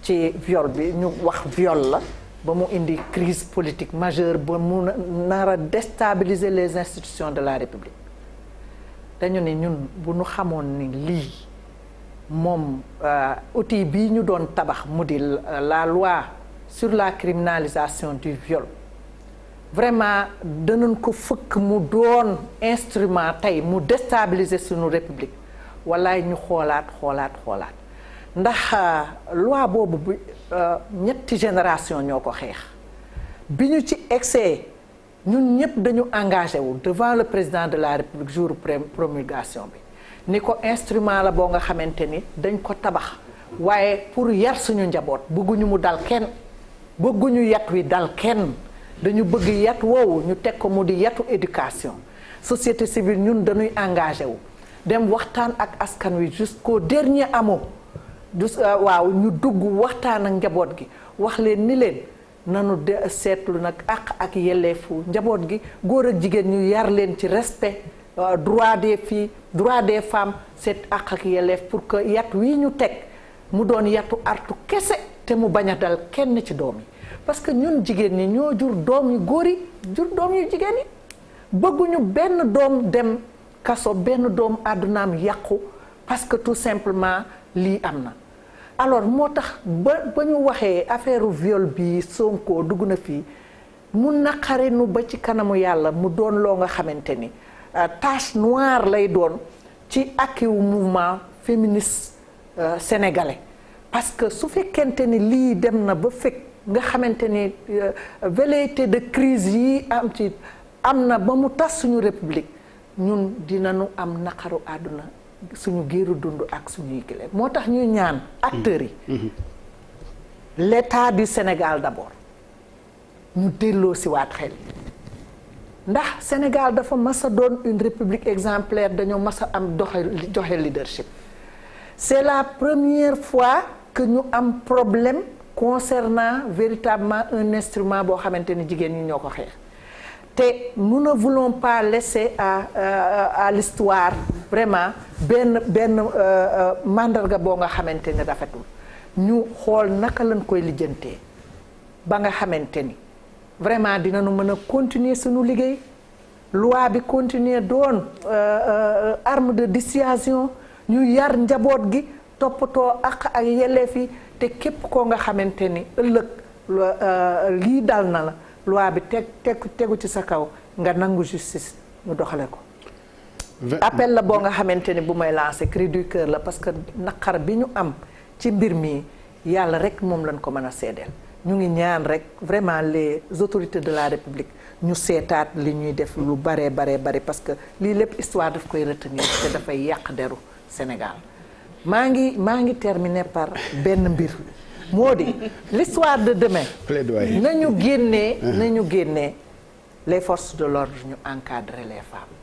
ci viol bi ñu wax viol la ba mu indi crise politique majeure ba mu nar a déstabiliser les institutions de la République dañu ne ñun bu ñu xamoon ni lii moom outil bii ñu doon tabax mu di la loi sur la criminalisation du viol vraiment danañ ko fëkk mu doon instrument tey mu déstabiliser suñu République walaay ñu xoolaat ndax loi boobu bu ñetti génération ñoo ko xeex bi ñu ci excès ñun ñëpp dañu engagé wu devant le président de la République jour promulgation bi ni ko instrument la boo nga xamante ni dañ ko tabax waaye pour yar suñu njaboot bëgguñu mu dal kenn bëgguñu yat wi dal kenn dañu bëgg yat woowu ñu teg ko mu di yatu éducation société civile ñun dañuy engagé wu dem waxtaan ak askan wi jusqu'au dernier mot waaw ñu dugg waxtaan ak njaboot gi wax leen ni leen nanu seetlu nag ak yelleefu njaboot gi góor ak jigéen ñu yar leen ci respect droit des filles droit des femmes seet ak yelleef pour que yat wi ñu teg mu doon yatu artu kese te mu bañ a dal kenn ci doom yi parce que ñun jigéen ñi ñoo jur doom yu góor yi jur doom yu jigéen yi bëgguñu benn doom dem kaso benn doom àddunaam yàqu parce que tout simplement lii am na alors moo tax ba ñu waxee affaire viol bi Sonko dugg na fii mu naqari nu ba ci kanamu yàlla mu doon loo nga xamante ni tache noire lay doon ci akiw mouvement féministe sénégalais parce que su fekkente ni lii dem na ba fekk nga xamante ni velléité de crise yi am na ba mu tas suñu république ñun dinañu am naqaru àdduna suñu géeru dund ak suñuy kile moo tax ñuy ñaan acteurs yi l'État du Sénégal d'abord ñu delloo si waat xel ndax Sénégal dafa mas a doon une république exemplaire dañoo mas a am joxe leadership c'est la première fois que ñu am problème concernant véritablement un instrument boo xamante ni jigéen ñi ñoo ko xeex te nous ne voulons pas laisser à l'histoire vraiment benn mandarga boo nga xamante ni rafetul ñu xool naka lañ koy lijjantee ba nga xamante ni vraiment dinañu mën a continuer suñu liggéey loi bi continuer doon arme de dissuasion ñu yar njaboot gi toppatoo ak yelleef yi te képp koo nga xamante ni ëllëg lii dal na la loi bi tegu ci sa kaw nga nangu justice ñu doxale ko. appel la boo nga xamante ni bu may lancer cri du cœur la parce que naqar bi ñu am ci mbir mi yàlla rek moom lañ ko mën a seedeel ñu ngi ñaan rek vraiment les autorités de la République ñu seetaat li ñuy def lu bare parce que lii lépp histoire daf koy retenir te dafay yàq deru Sénégal maa ngi terminer par benn mbir moo di l'histoire de demain nañu génnee les forces de l'ordre ñu encadrer les femmes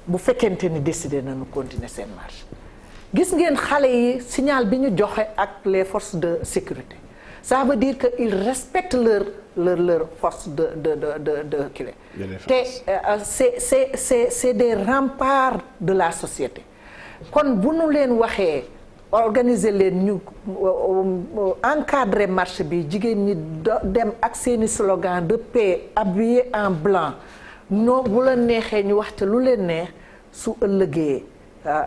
bu fekkente ni décidé nañu continuer seen marche gis ngeen xale yi signal bi ñu joxe ak les forces de sécurité ça veut dire que ils respectent leur force de kile te c'est des remparts de la société kon bu nu leen waxee organiser leen ñu encadrer marche bi jigéen ñi dem ak seeni slogan de paix habillé en blanc noo bu la neexee ñu waxte lu leen neex su ëllëgee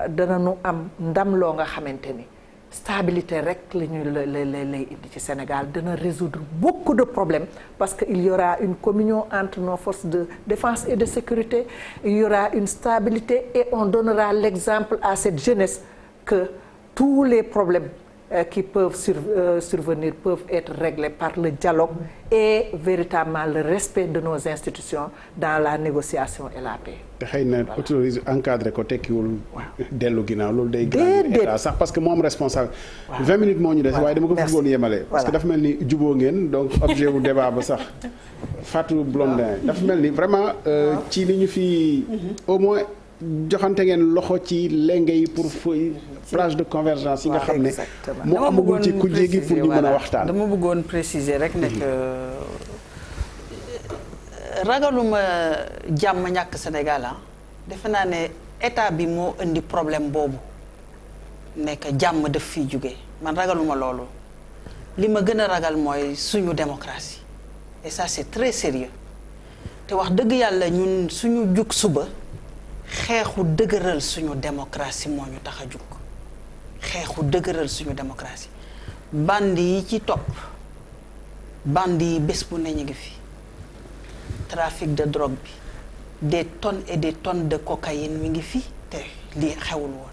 dana nu am ndam loo nga xamante ni stabilité rek lay indi ci Sénégal dana résoudre beaucoup de problèmes parce que il y aura une communion entre nos forces de défense et de sécurité il y aura une stabilité et on donnera l'exemple à cette jeunesse que tous les problèmes qui peuvent survenir peuvent être réglés par le dialogue et véritablement le respect de nos institutions dans la négociation et la paix. te xëy na autorise encadré ko tekkiwul dellu ginnaaw loolu day gën état sax parce que moo am responsable 20 minutes moo ñu des waaye dama ko bëggoon yemale parce que dafa mel ni juboo ngeen donc objet wu débat ba sax Fatou Blondin dafa mel ni vraiment ci li ñu fi au moins joxante ngeen loxo ci lenge yi pour plage de convergence yi nga xam ne moo amagul ci kujje gi pour ñu mën a waxtaan. dama bëggoon préciser rek nekk ragaluma jàmm ñàkk Sénégal defe naa ne état bi moo indi problème boobu nekk jàmm daf fiy jóge man ragaluma loolu li ma gën a ragal mooy suñu démocratie et ça c'est très sérieux te wax dëgg yàlla ñun suñu jug suba xeexu dëgëral suñu démocratie moo ñu tax a jug xeexu dëgëral suñu démocratie bandi yi ci topp bandi yi bés bu ne ñu ngi fi trafic de drogue bi des tonnes et des tonnes de cocaïne mi ngi fi te lii xewul woon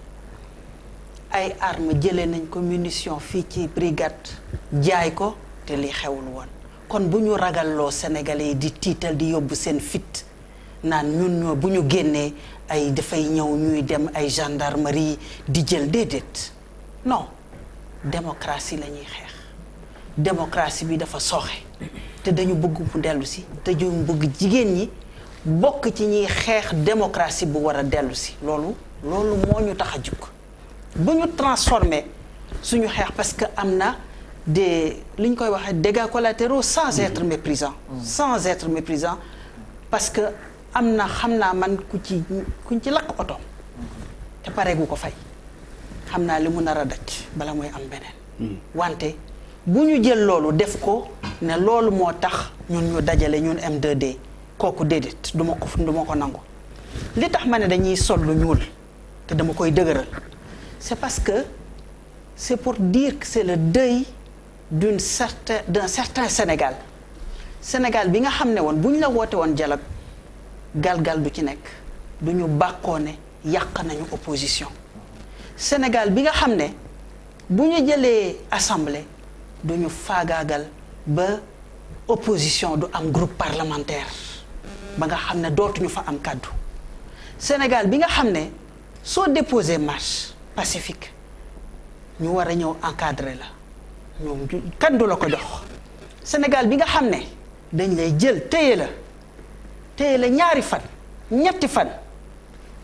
ay armes jëlee nañ ko munition fii ci brigade jaay ko te lii xewul woon kon bu ñu ragalloo Sénégalais yi di tiital di yóbbu seen fit naan ñun ñoo bu ñu génnee ay dafay ñëw ñuy dem ay gendarmerie di jël déedéet non démocratie la ñuy xeex démocratie bi dafa sooxe te dañu bëgg mu dellu si te ñu bëgg jigéen ñi bokk ci ñuy xeex démocratie bu war a dellu si loolu moo ñu tax a jug bu ñu transformer suñu xeex parce que am na des li ñu koy waxee dégâts collatéraux sans être méprisant parce que am na xam naa man kuñ ci lakk oto te pareegu ko fay xam naa li mu nar a daj bala muy am beneen wante bu ñu jël loolu def ko ne loolu moo tax ñun ñu dajale ñun M2D kooku déedéet du ma ko nangu li tax ma ne dañuy sol lu ñuul te dama koy dëgëral c'est parce que c'est pour dire que c'est le deuil d'un certain Sénégal bi nga xam ne woon bu ñu la woote woon dialogue galgal du ci nekk du ñu bàkkoo ne yàq nañu opposition Sénégal bi nga xam ne bu ñu jëlee assemblée du ñu faagaagal ba opposition du am groupe parlementaire ba nga xam ne dootuñu fa am kàddu Sénégal bi nga xam ne soo déposé marche pacifique ñu war a ñëw encadrer la ñoom kan du la ko jox Sénégal bi nga xam ne dañ lay jël téye la ñaari fan ñetti fan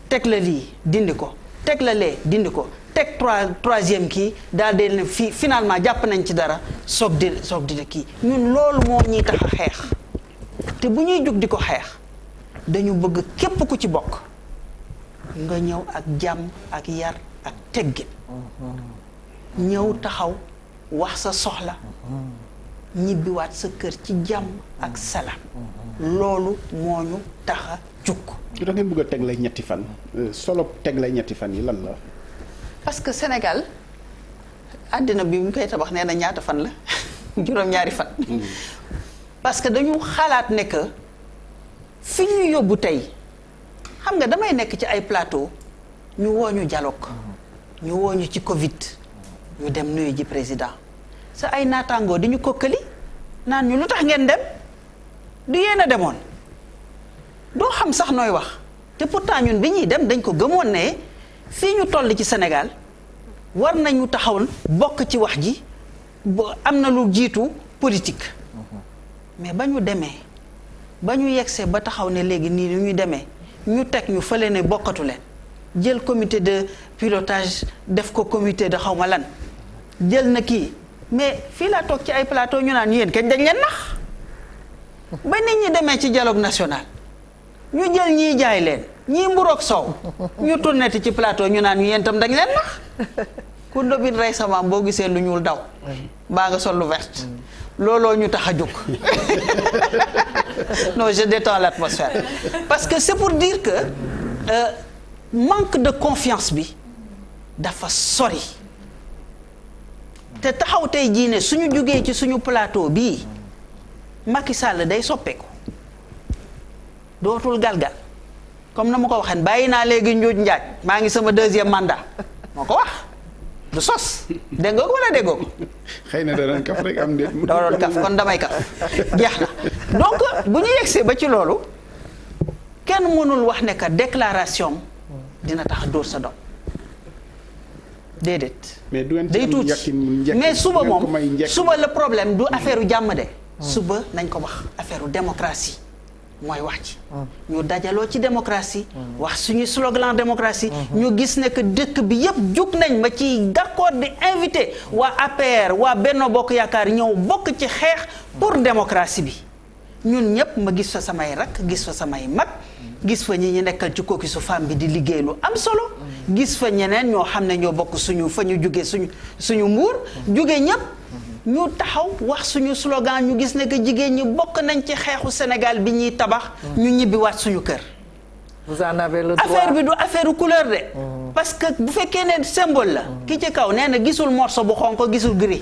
teg la lii dindi ko teg la lee dindi ko teg troisième kii daal de ne fii finalement jàpp nañ ci dara soog di kii ñun loolu moo ñuy tax a xeex te bu ñuy jóg di ko xeex dañu bëgg képp ku ci bokk nga ñëw ak jàmm ak yar ak teggin ñëw taxaw wax sa soxla ñibbiwaat sa kër ci jàmm ak salaam loolu moo ñu tax a jug. lu tax ngeen bëgg a tegle ñetti fan solo tegle ñetti fan yi lan la. parce que Sénégal àddina bi mu koy tabax nee na ñaata fan la juróom-ñaari fan. parce que dañu xalaat ne que fi ñu yóbbu tey xam nga damay nekk ci ay plateau ñu woo ñu dialogue ñu woo ñu ci Covid ñu dem nuyu ji président sa ay naataangoo di ñu kokkali naan ñu lu tax ngeen dem du yéen a demoon doo xam sax nooy wax te pourtant ñun bi ñuy dem dañ ko gëmoon ne fii ñu toll ci Sénégal war nañu taxaw bokk ci wax ji am na lu jiitu politique mais ba ñu demee ba ñu yegsee ba taxaw ne léegi nii ñu demee ñu teg ñu fële ne bokkatu leen jël comité de pilotage def ko comité de xawma lan jël na kii mais fii laa toog ci ay plateau ñu naan yéen kañ dañ leen nax ba nit ñi demee ci dialogue national ñu jël ñii jaay leen ñii mburoog soow ñu tourné ci plateau ñu naan ñu yéen tam dañ leen nax ku ndobit rey sama boo gisee lu ñuul daw baa nga sol lu vert looloo ñu tax a jóg non je détends l'atmosphère parce que c'est pour dire que manque de confiance bi dafa sori te taxaw tey jii ne suñu jógee ci suñu plateau bii Macky Sall day soppeeku dootul galgal comme na ma ko waxee bàyyi naa léegi njuuj njaaj maa ngi sama 2e mandat moo ko wax du sos dégg nga ko wala déggoo ko. xëy na da doon kaf rek am déet. da doon kaf kon damay kaf jeex na donc bu ñu yegsee ba ci loolu kenn mënul wax ne que déclaration dina tax dóor sa doom déedéet. mais du ngeen day tuuti mais suba moom suba le problème du affaire u jàmm de. suba nañ ko wax affaire u démocratie mooy wax ci. ñu dajaloo ci démocratie. wax suñu slogan démocratie. ñu gis ne que dëkk bi yëpp jug nañ ma ci d'accord di invité waa APR waa Benno Bokk Yaakaar ñëw bokk ci xeex pour démocratie bi ñun ñëpp ma gis fa samay rakk gis fa samay mag. gis fa ñi ñu nekkal ci kooki su femme bi di liggéey lu am solo gis fa ñeneen ñoo xam ne ñoo bokk suñu fa ñu jóge suñu mbuur jóge ñëpp ñu taxaw wax suñu slogan ñu gis ne que jigéen ñi bokk nañ ci xeexu Sénégal bi ñuy tabax ñu ñibbiwaat suñu kër. Vous en avez le droit. affaire bi du affaire couleur de. parce que bu fekkee ne symbole la. ki ci kaw nee na gisul morceau bu xonk gisul gris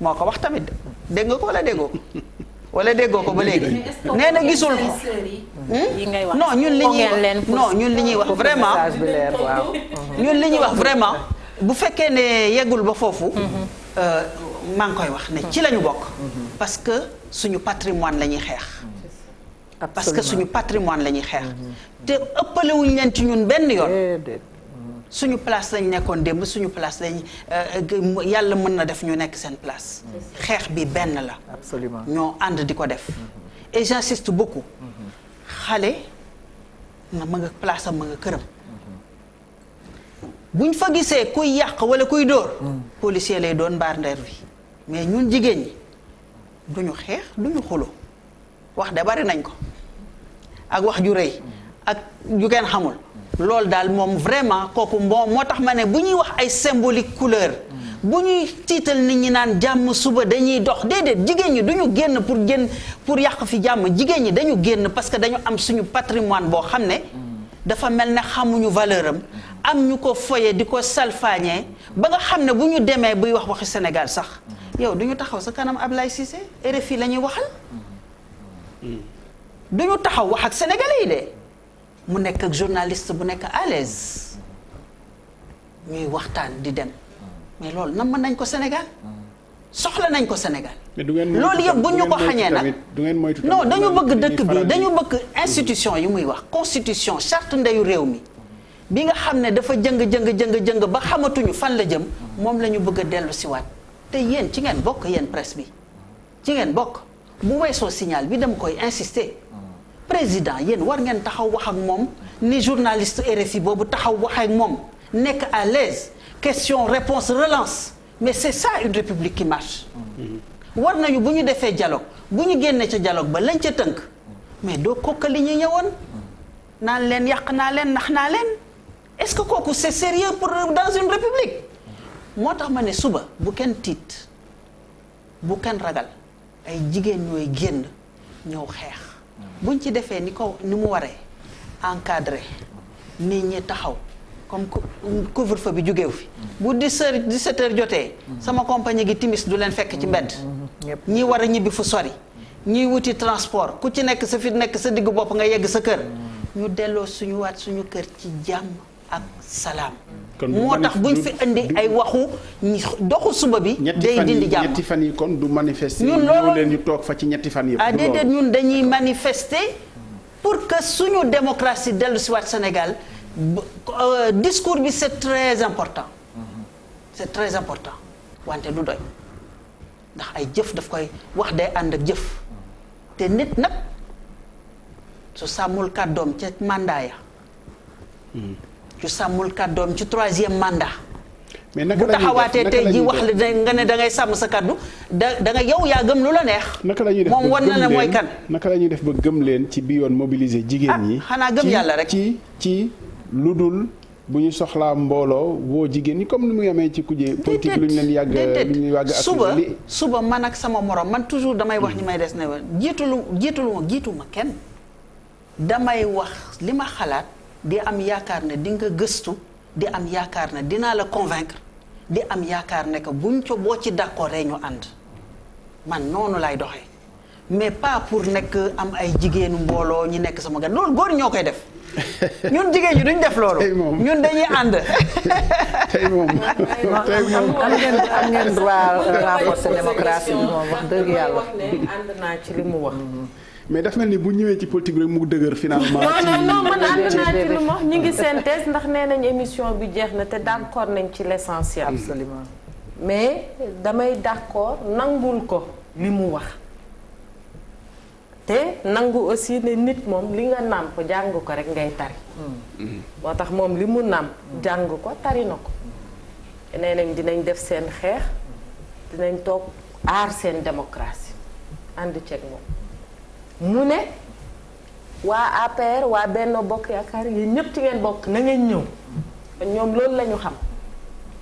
moo ko wax tamit dégg nga ko wala déggoo ko. wala déggoo ko ba léegi nee na gisul ko non ñun li ñuy wax vraiment ñun li ñuy wax vraiment bu fekkee ne yeggul ba foofu maa ngi koy wax ne ci la ñu bokk parce que suñu patrimoine la ñuy xeex parce que suñu patrimoine la ñuy xeex te ëppalewuñ leen ci ñun benn yoon suñu place lañ nekkoon démb suñu place lañ yàlla mën na def ñu nekk seen place xeex bi benn la absolument ñoo ànd di ko def et j'insiste beaucoup xale ma nga place am ma nga këram buñ fa gisee kuy yàq wala kuy dóor policier lay doon mbaar ndeer bi mais ñun jigéen ñi duñu xeex duñu xulo wax de bari nañ ko ak wax ju rëy ak ju kenn xamul loolu daal moom vraiment kooku moo tax ma ne bu ñuy wax ay symbolique couleur bu ñuy tiital nit ñi naan jàmm suba dañuy dox déedéet jigéen ñi duñu génn pour yàq fi jàmm jigéen ñi dañu génn parce que dañu am suñu patrimoine boo xam ne dafa mel ne xamuñu valeur am ñu ko foye di ko salfaañee ba nga xam ne bu ñu demee buy wax waxi Sénégal sax yow duñu taxaw sa kanam Ablaye Cissé RFI la ñuy waxal duñu taxaw wax ak sénégalais yi de mu nekk ak journaliste bu nekk à l'aise ñuy waxtaan di dem mais loolu nam nañ ko Sénégal soxla nañ ko Sénégal loolu yëpp bu ñu ko xañee nag non dañu bëgg dëkk bi dañu bëgg institution yi muy wax constitution charte ndeyu réew mi bi nga xam ne dafa jëng ba xamatuñu fan la jëm moom la ñu bëgg a dellu siwaat te yéen ci ngeen bokk yéen presse bi ci ngeen bokk bu weesoo signal bi dama koy insister président yéen war ngeen taxaw wax ak moom ni journaliste RFI boobu taxaw wax ak moom nekk à l'aise question réponse relance mais c'est ça une république qui marche war nañu bu ñu defee dialogue bu ñu génnee ca dialogue ba lañ ca tënk mais doo kokka li ñu ñëwoon naan leen yàq naa leen nax naa leen est-ce que kooku c'est sérieux pour dans une république moo tax ma ne suba bu kenn tiit bu kenn ragal ay jigéen ñooy génn ñëw xeex buñ ci defee ni mu waree encadré nit ñi taxaw comme couvre-feu bi jógeew fi bu 17 heures jotee sama compagnie gi timis du leen fekk ci mbedd ñi war a ñibbi fu sori ñuy wuti transport ku ci nekk sa fit nekk sa diggu bopp nga yegg sa kër ñu delloo suñu kër ci jàmm ak salaam. moo tax buñ fi indi ay waxu doxu suba bi. day dindi jàmm ñetti fan yi kon du manifester. ñun loolu leen ñu toog fa ci ñetti fan yëpp. déedéet ñun dañuy manifester pour que suñu démocratie dellu si waat Sénégal discours bi c'est très important. c'est très important wante du doy ndax ay jëf daf koy wax day ànd ak jëf te nit nag su sàmmul kàddoom ca mandat ya. su sàmmul kàddoom ci 3e mandat. mais naka bu taxawaatee tey ji wax la nga ne da ngay sàmm sa kàddu da nga yow yaa gëm lu la neex. naka la ñuy def moom wan na ne mooy kan. naka la ñuy def ba gëm leen ci bi yoon mobiliser jigéen ñi. xanaa gëm yàlla rek ci lu dul bu ñu soxlaa mbooloo woo jigéen ñi comme ni muy amee ci kuje politique lu ñu leen yàgg lu ñu yàgg ak suba man ak sama morom man toujours damay wax ñi may des ne jiitu ma kenn damay wax li ma xalaat di am yaakaar ne di nga gëstu di am yaakaar ne dinaa la convaincre di am yaakaar ne que buñ co boo ci d'accord ñu ànd man noonu lay doxee mais pas pour nekk am ay jigéenu mbooloo ñi nekk sama gan loolu góor ñoo koy def ñun jigéen ñi duñ def loolu. ñun dañuy ànd. tey moom am ngeen droit renforcer démocratie bi moom wax dëgg yàlla. wax ne ànd naa ci li mu wax. mais dafa mel ni bu ñëwee ci politique bi rek mu dëgër finalement. non man ànd naa ci li mu wax ñu ngi synthèse ndax nee nañ émission bi jeex na te d'accord nañ ci l'essentiel. absolument mais damay d'accord nangul ko li mu wax. te nangu aussi ne nit moom li nga nàmp jàng ko rek ngay tari. moo tax moom li mu nàmp jàng ko tari na ko. nee nañ dinañ def seen xeex dinañ toog aar seen démocratie ànd ceeg moom. mu ne waa APR waa Benno Bokk Yaakaar yéen ñëpp ci ngeen bokk na ngeen ñëw. ñoom loolu la ñu xam.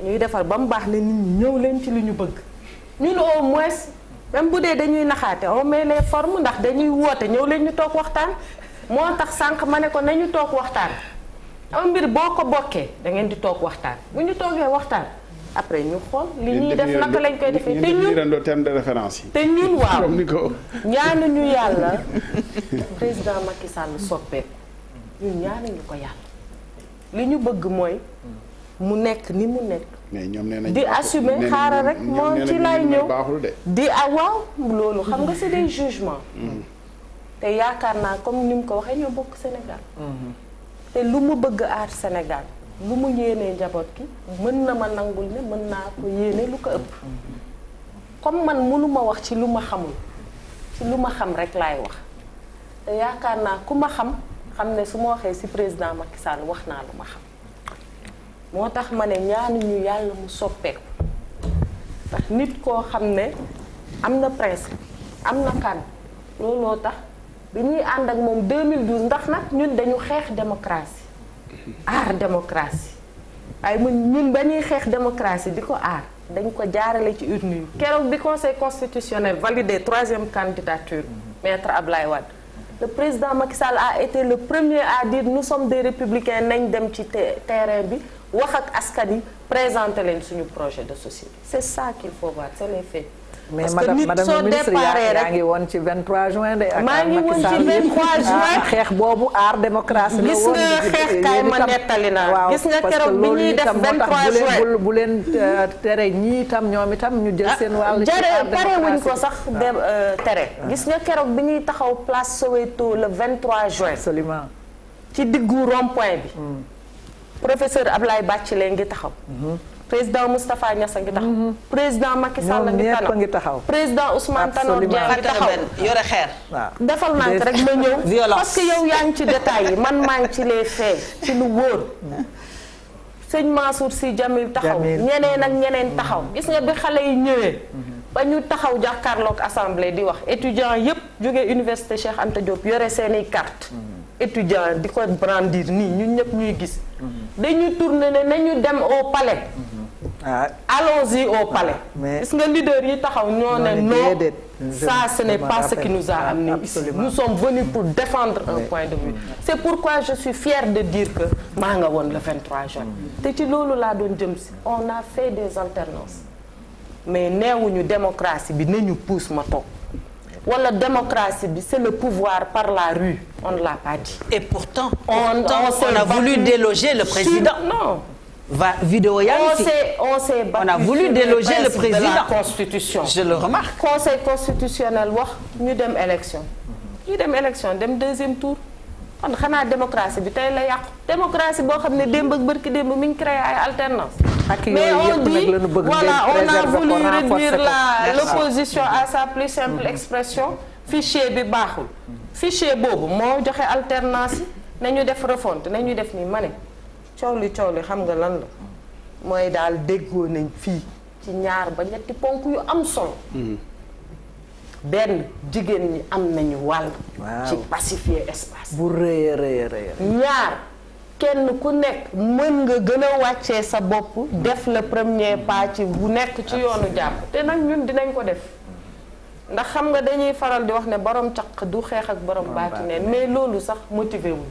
ñuy defar ba mu baax ne nit ñi ñëw leen ci li ñu bëgg. ñun au moins. même bu dee dañuy naxaate on met les formes ndax dañuy woote ñëw leen ñu toog waxtaan moo tax sànq ma ne ko nañu toog waxtaan am mbir boo ko bokkee da ngeen di toog waxtaan bu ñu toogee waxtaan après ñu xool li ñuy def naka lañ koy defee te ñun terme de référence yi. te ñun waaw comme ni ko ñaanuñu yàlla président Macky Sall soppeeku ñun ñaanuñu ko yàlla li ñu bëgg mooy mu nekk ni mu nekk. mais ñoom nee nañ di assumer xaaral rek moo ci lay ñëw di waaw loolu xam nga c'est des jugements. te yaakaar naa comme ni mu ko waxee ñoo bokk Sénégal. te lu mu bëgg aar Sénégal lu mu yéenee njaboot gi mën na ma nangul ne mën naa ko yéene lu ko ëpp. comme man mënuma wax ci lu ma xamul ci lu ma xam rek laay wax te yaakaar naa ku ma xam ne su ma waxee ci président Macky Sall wax naa lu ma xam. moo tax ma ne ñaanuñu yàlla mu soppeeku ndax nit koo xam ne am na principe am na kàddu looloo tax bi ñuy ànd ak moom 2012 ndax nag ñun dañu xeex démocratie aar démocratie waaye ñun ba ñuy xeex démocratie di ko aar dañ ko jaarale ci urne yi keroog bi conseil constitutionnel validé 3e candidature maître Ablaye Wade le président Macky Sall a été le premier à dire nous sommes des républicains nañ dem ci terrain bi wax ak askan yi présenter leen suñu projet de société c'est ça qu'il faut voir c'est les faits. mais madame le ministre yaa ngi woon ci 23 juin de. maa ngi woon ci 23 juin xeex boobu aar démocratie la gis nga xeex kaay ma nettali naa gis nga keroog bi ñuy def 23 juin bu leen tere ñii itam ñoom itam ñu jël seen wàll. ci aar démocratie pare wuñ ko sax tere. gis nga keroog bi ñuy taxaw place Soweto le 23 juin. absolument ci diggu rond-point bi. professeur Ablaye Bathily ngi taxaw. président Moustapha Niass a ngi taxaw. président Macky Sall ngi taxaw. président Ousmane Tanor Dieng ngi taxaw. yore xeer. defal naa ko rek ma ñëw. parce que yow yaa ngi ci détails yi man maa ngi ci les faits ci lu wóor. sëñ Mansour Sy Djamil taxaw. ñeneen ak ñeneen taxaw. gis nga bi xale yi ñëwee. ba ñu taxaw jàkkaarloog assemblée di wax étudiants yépp jógee université Cheikh Anta Diop yore seeni carte étudiant di ko brandir nii ñun ñëpp ñuy gis. dañu tourner ne nañu dem au palais. allons-y au palais. gis nga leader yi taxaw ñoo ne non ça ce n'est pas ce qui nous a amené ici. Nous sommes venus pour défendre un point de vue. C'est pourquoi je suis fière de dire que maa nga woon le 23 juin. te ci loolu laa doon jëm si. on a fait des alternances mais neewuñu démocratie bi nañu pousse ma toog. wala démocratie bi c'est le pouvoir par la rue on ne l'a pas dit. Et pourtant on a voulu déloger le président. Non. Vidéo yaa ngi fi. On a voulu déloger le président de la constitution. Je le remarque. Conseil constitutionnel wax ñu dem élection. dem deuxième tour. kon xanaa démocratie bi tey la yàqu. démocratie boo xam ne démb ak bërki démb mi ngi créé ay alternance. mais on dit voilà on a voulu réduire l'opposition à sa plus simple expression. fichier bi baaxul. fichier boobu moo joxe alternance yi nañu def refonte nañu def nii ma ne coow li xam nga lan la mooy daal déggoo nañ fii ci ñaar ba ñetti ponk yu am solo. benn jigéen ñi am nañu wàll. ci pacifier espace. bu rëy a ñaar kenn ku nekk mën nga gën a wàccee sa bopp def le premier pas ci bu nekk ci yoonu jàmm te nag ñun dinañ ko def ndax xam nga dañuy faral di wax ne borom caq du xeex ak borom baati neen mais loolu sax motivé wuñ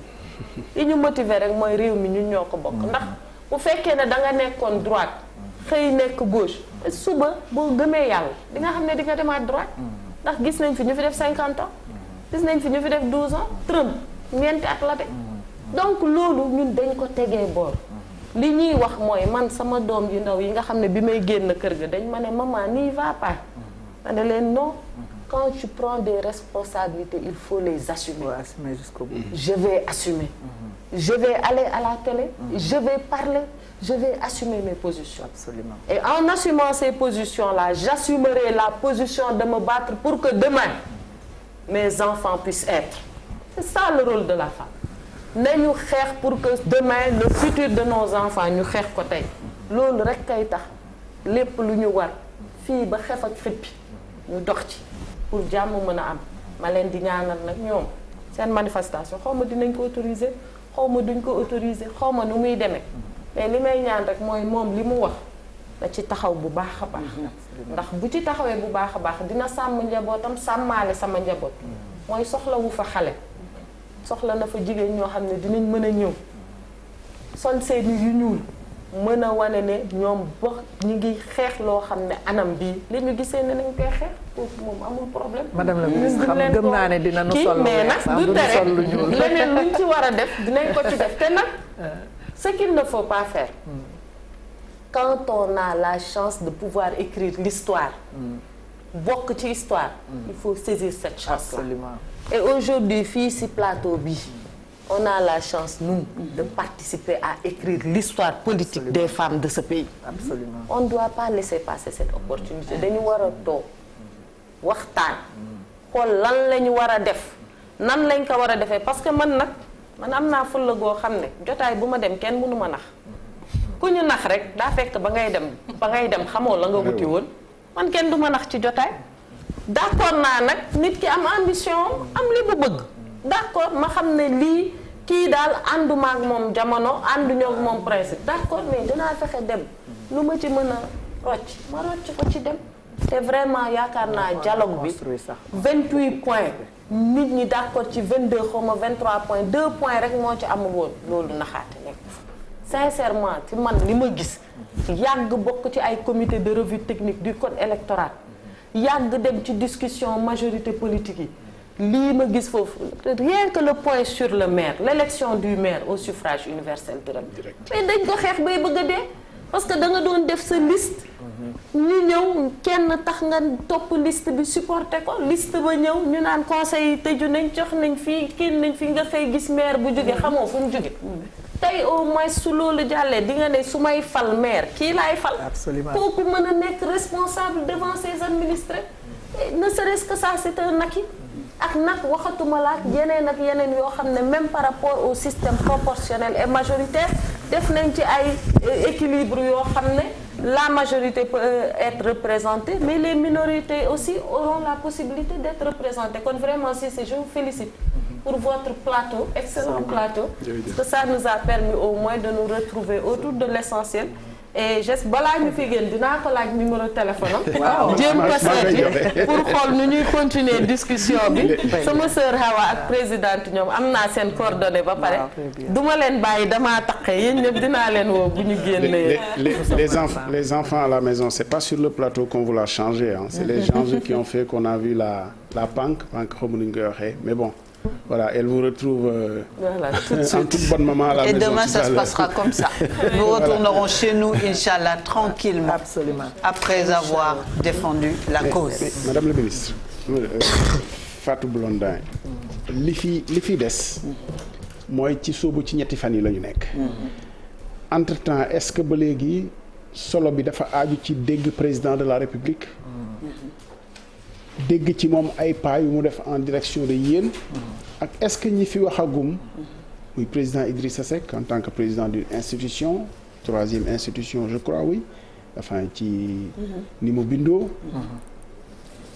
li ñu motivé rek mooy réew mi ñun ñoo ko bokk ndax bu fekkee ne da nga nekkoon droite xëy nekk gauche suba boo gëmee yàlla di nga xam ne di nga demaat droite. ndax gis nañ fi ñu fi def 50 ans gis nañ fi ñu fi def 12 ans Trump ñeenti at la de donc loolu ñun dañ ko tegee boor li ñuy wax mooy man sama doom yu ndaw yi nga xam ne bi may génn kër ga dañ ma ne maman n'y va pas ma ne leen non quand tu prends des responsabilités il faut les assumer. assumer jusqu'au bout. Je vais assumer. Je vais aller à la télé. Je vais parler. Je vais assumer mes positions. Absolument. Et en assumant ces positions-là, j'assumerai la position de me battre pour que demain, mes enfants puissent être. C'est ça le rôle de la femme. Nañu xeex pour que demain, le futur de nos enfants, ñu xeex ko tey. Loolu rek kay tax lépp lu ñu war fii ba xef ak xippi ñu dox ci pour jàmm mën a am. Ma leen di ñaanal nag ñoom seen manifestation xaw ma dinañ ko autoriser xaw ma duñ ko autoriser xaw ma nu muy demee. mais li may ñaan rek mooy moom li mu wax da ci taxaw bu baax a baax ndax bu ci taxawee bu baax a baax dina sàmm njabootam sàmmaale sama njaboot mooy soxlawu fa xale soxla na fa jigéen ñoo xam ne dinañ mën a ñëw sol seeni yu ñuul mën a wane ne ñoom ba ñu ngi xeex loo xam ne anam bii li ñu gisee ne nañ koy xeex foofu moom amul problème. madame la ministre xam gëm naa ne dina nu sol mais nag du tere leneen luñ ci war a def dinañ ko ci def te nag ce qu'il ne faut pas faire quand on a la chance de pouvoir écrire l'histoire bokk ci histoire il faut saisir cette chance-là. Absolument. Et aujourd'hui fii ci plateau bi on a la chance nous de participer à écrire l'histoire politique Absolument. Des femmes de ce pays. Absolument. On ne doit pas laisser passer cette opportunité dañu war a toog waxtaan xool lan la ñu war a def nan lañ ko war a defee parce que man am naa fulla goo xam ne jotaay bu ma dem kenn mënu ma nax ku ñu nax rek daa fekk ba ngay dem xamoo la nga wuti woon man kenn du ma nax ci jotaay d'accord naa nag nit ki am ambition am li bu bëgg d'accord ma xam ne lii kii daal ànduma ak moom jamono ànduñoo ak moom principe d'accord mais dinaa fexe dem lu ma ci mën a rocc ko ci dem te vraiment yaakaar naa dialogue bi 28 points nit ñi d'accord ci 22 xaw ma 23 points 2 points rek moo ci amul woon loolu naxaate nekk sincèrement ci man li ma gis yàgg bokk ci ay comité de revue technique du code électoral yàgg dem ci discussion majorité politique yi lii ma gis foofu rien que le point sur le maire l'élection du maire au suffrage universel direct mais dañ ko xeex bay bëgg a dee parce que da nga doon def sa liste ñu ñëw kenn tax nga topp liste bi supporté ko liste ba ñëw ñu naan conseil yi tëju nañ jox nañ fii kenn nañ fi nga xëy gis maire bu jóge xamoo fu mu jóge tey au moins su loolu jàllee di nga ne su may fal maire kii laay fal kooku mën a nekk responsable devant ses administrés ne serait-ce que ça c'est un acquis ak nag waxatuma la ak yeneen yoo xam ne même par rapport au système proportionnel et majoritaire def nañ ci ay équilibre yoo xam ne la majorité peut être représentée mais les minorités aussi auront la possibilité d'être représentées kon vraiment je vous félicite pour votre plateau excellent plateau parce que ça nous a permis au moins de nous retrouver autour de l'essentiel et juste balaa ñu fi génn dinaa ko laaj numéro téléphone am. waaw jéem ko seeti pour xool nu ñuy continuer discussion bi. sama sœur Hawa ak présidente ñoom am naa seen coordonnée ba pare. duma leen bàyyi damaa taqe yéen ñëpp dinaa leen woo bu ñu génnee. les enfants à la maison c'est pas sur le plateau qu'on vous l'a changé hein. C'est les gens qui ont fait qu'on a vu la pank xamu nuñ koy waxee mais bon. Voilà, elle vous retrouve voilà, en toute bonne maman à la maison. Et demain, ça se passera comme ça. Nous retournerons chez nous, Inch'Allah, tranquillement. Absolument. Après avoir défendu la cause. Mais, Madame la ministre, Fatou Blondin, li fi des mooy ci sóobu ci ñetti fan yi la ñu nekk. Entre-temps, est-ce que ba léegi solo bi dafa aaju ci dégg président de la République? dégg ci moom ay pas yu mu def en direction de yéen ak est-ce que ñi fi waxagum muy président Idrissa Seck en tant que président d'une institution 3e institution je crois oui enfin ci ni mu bindoo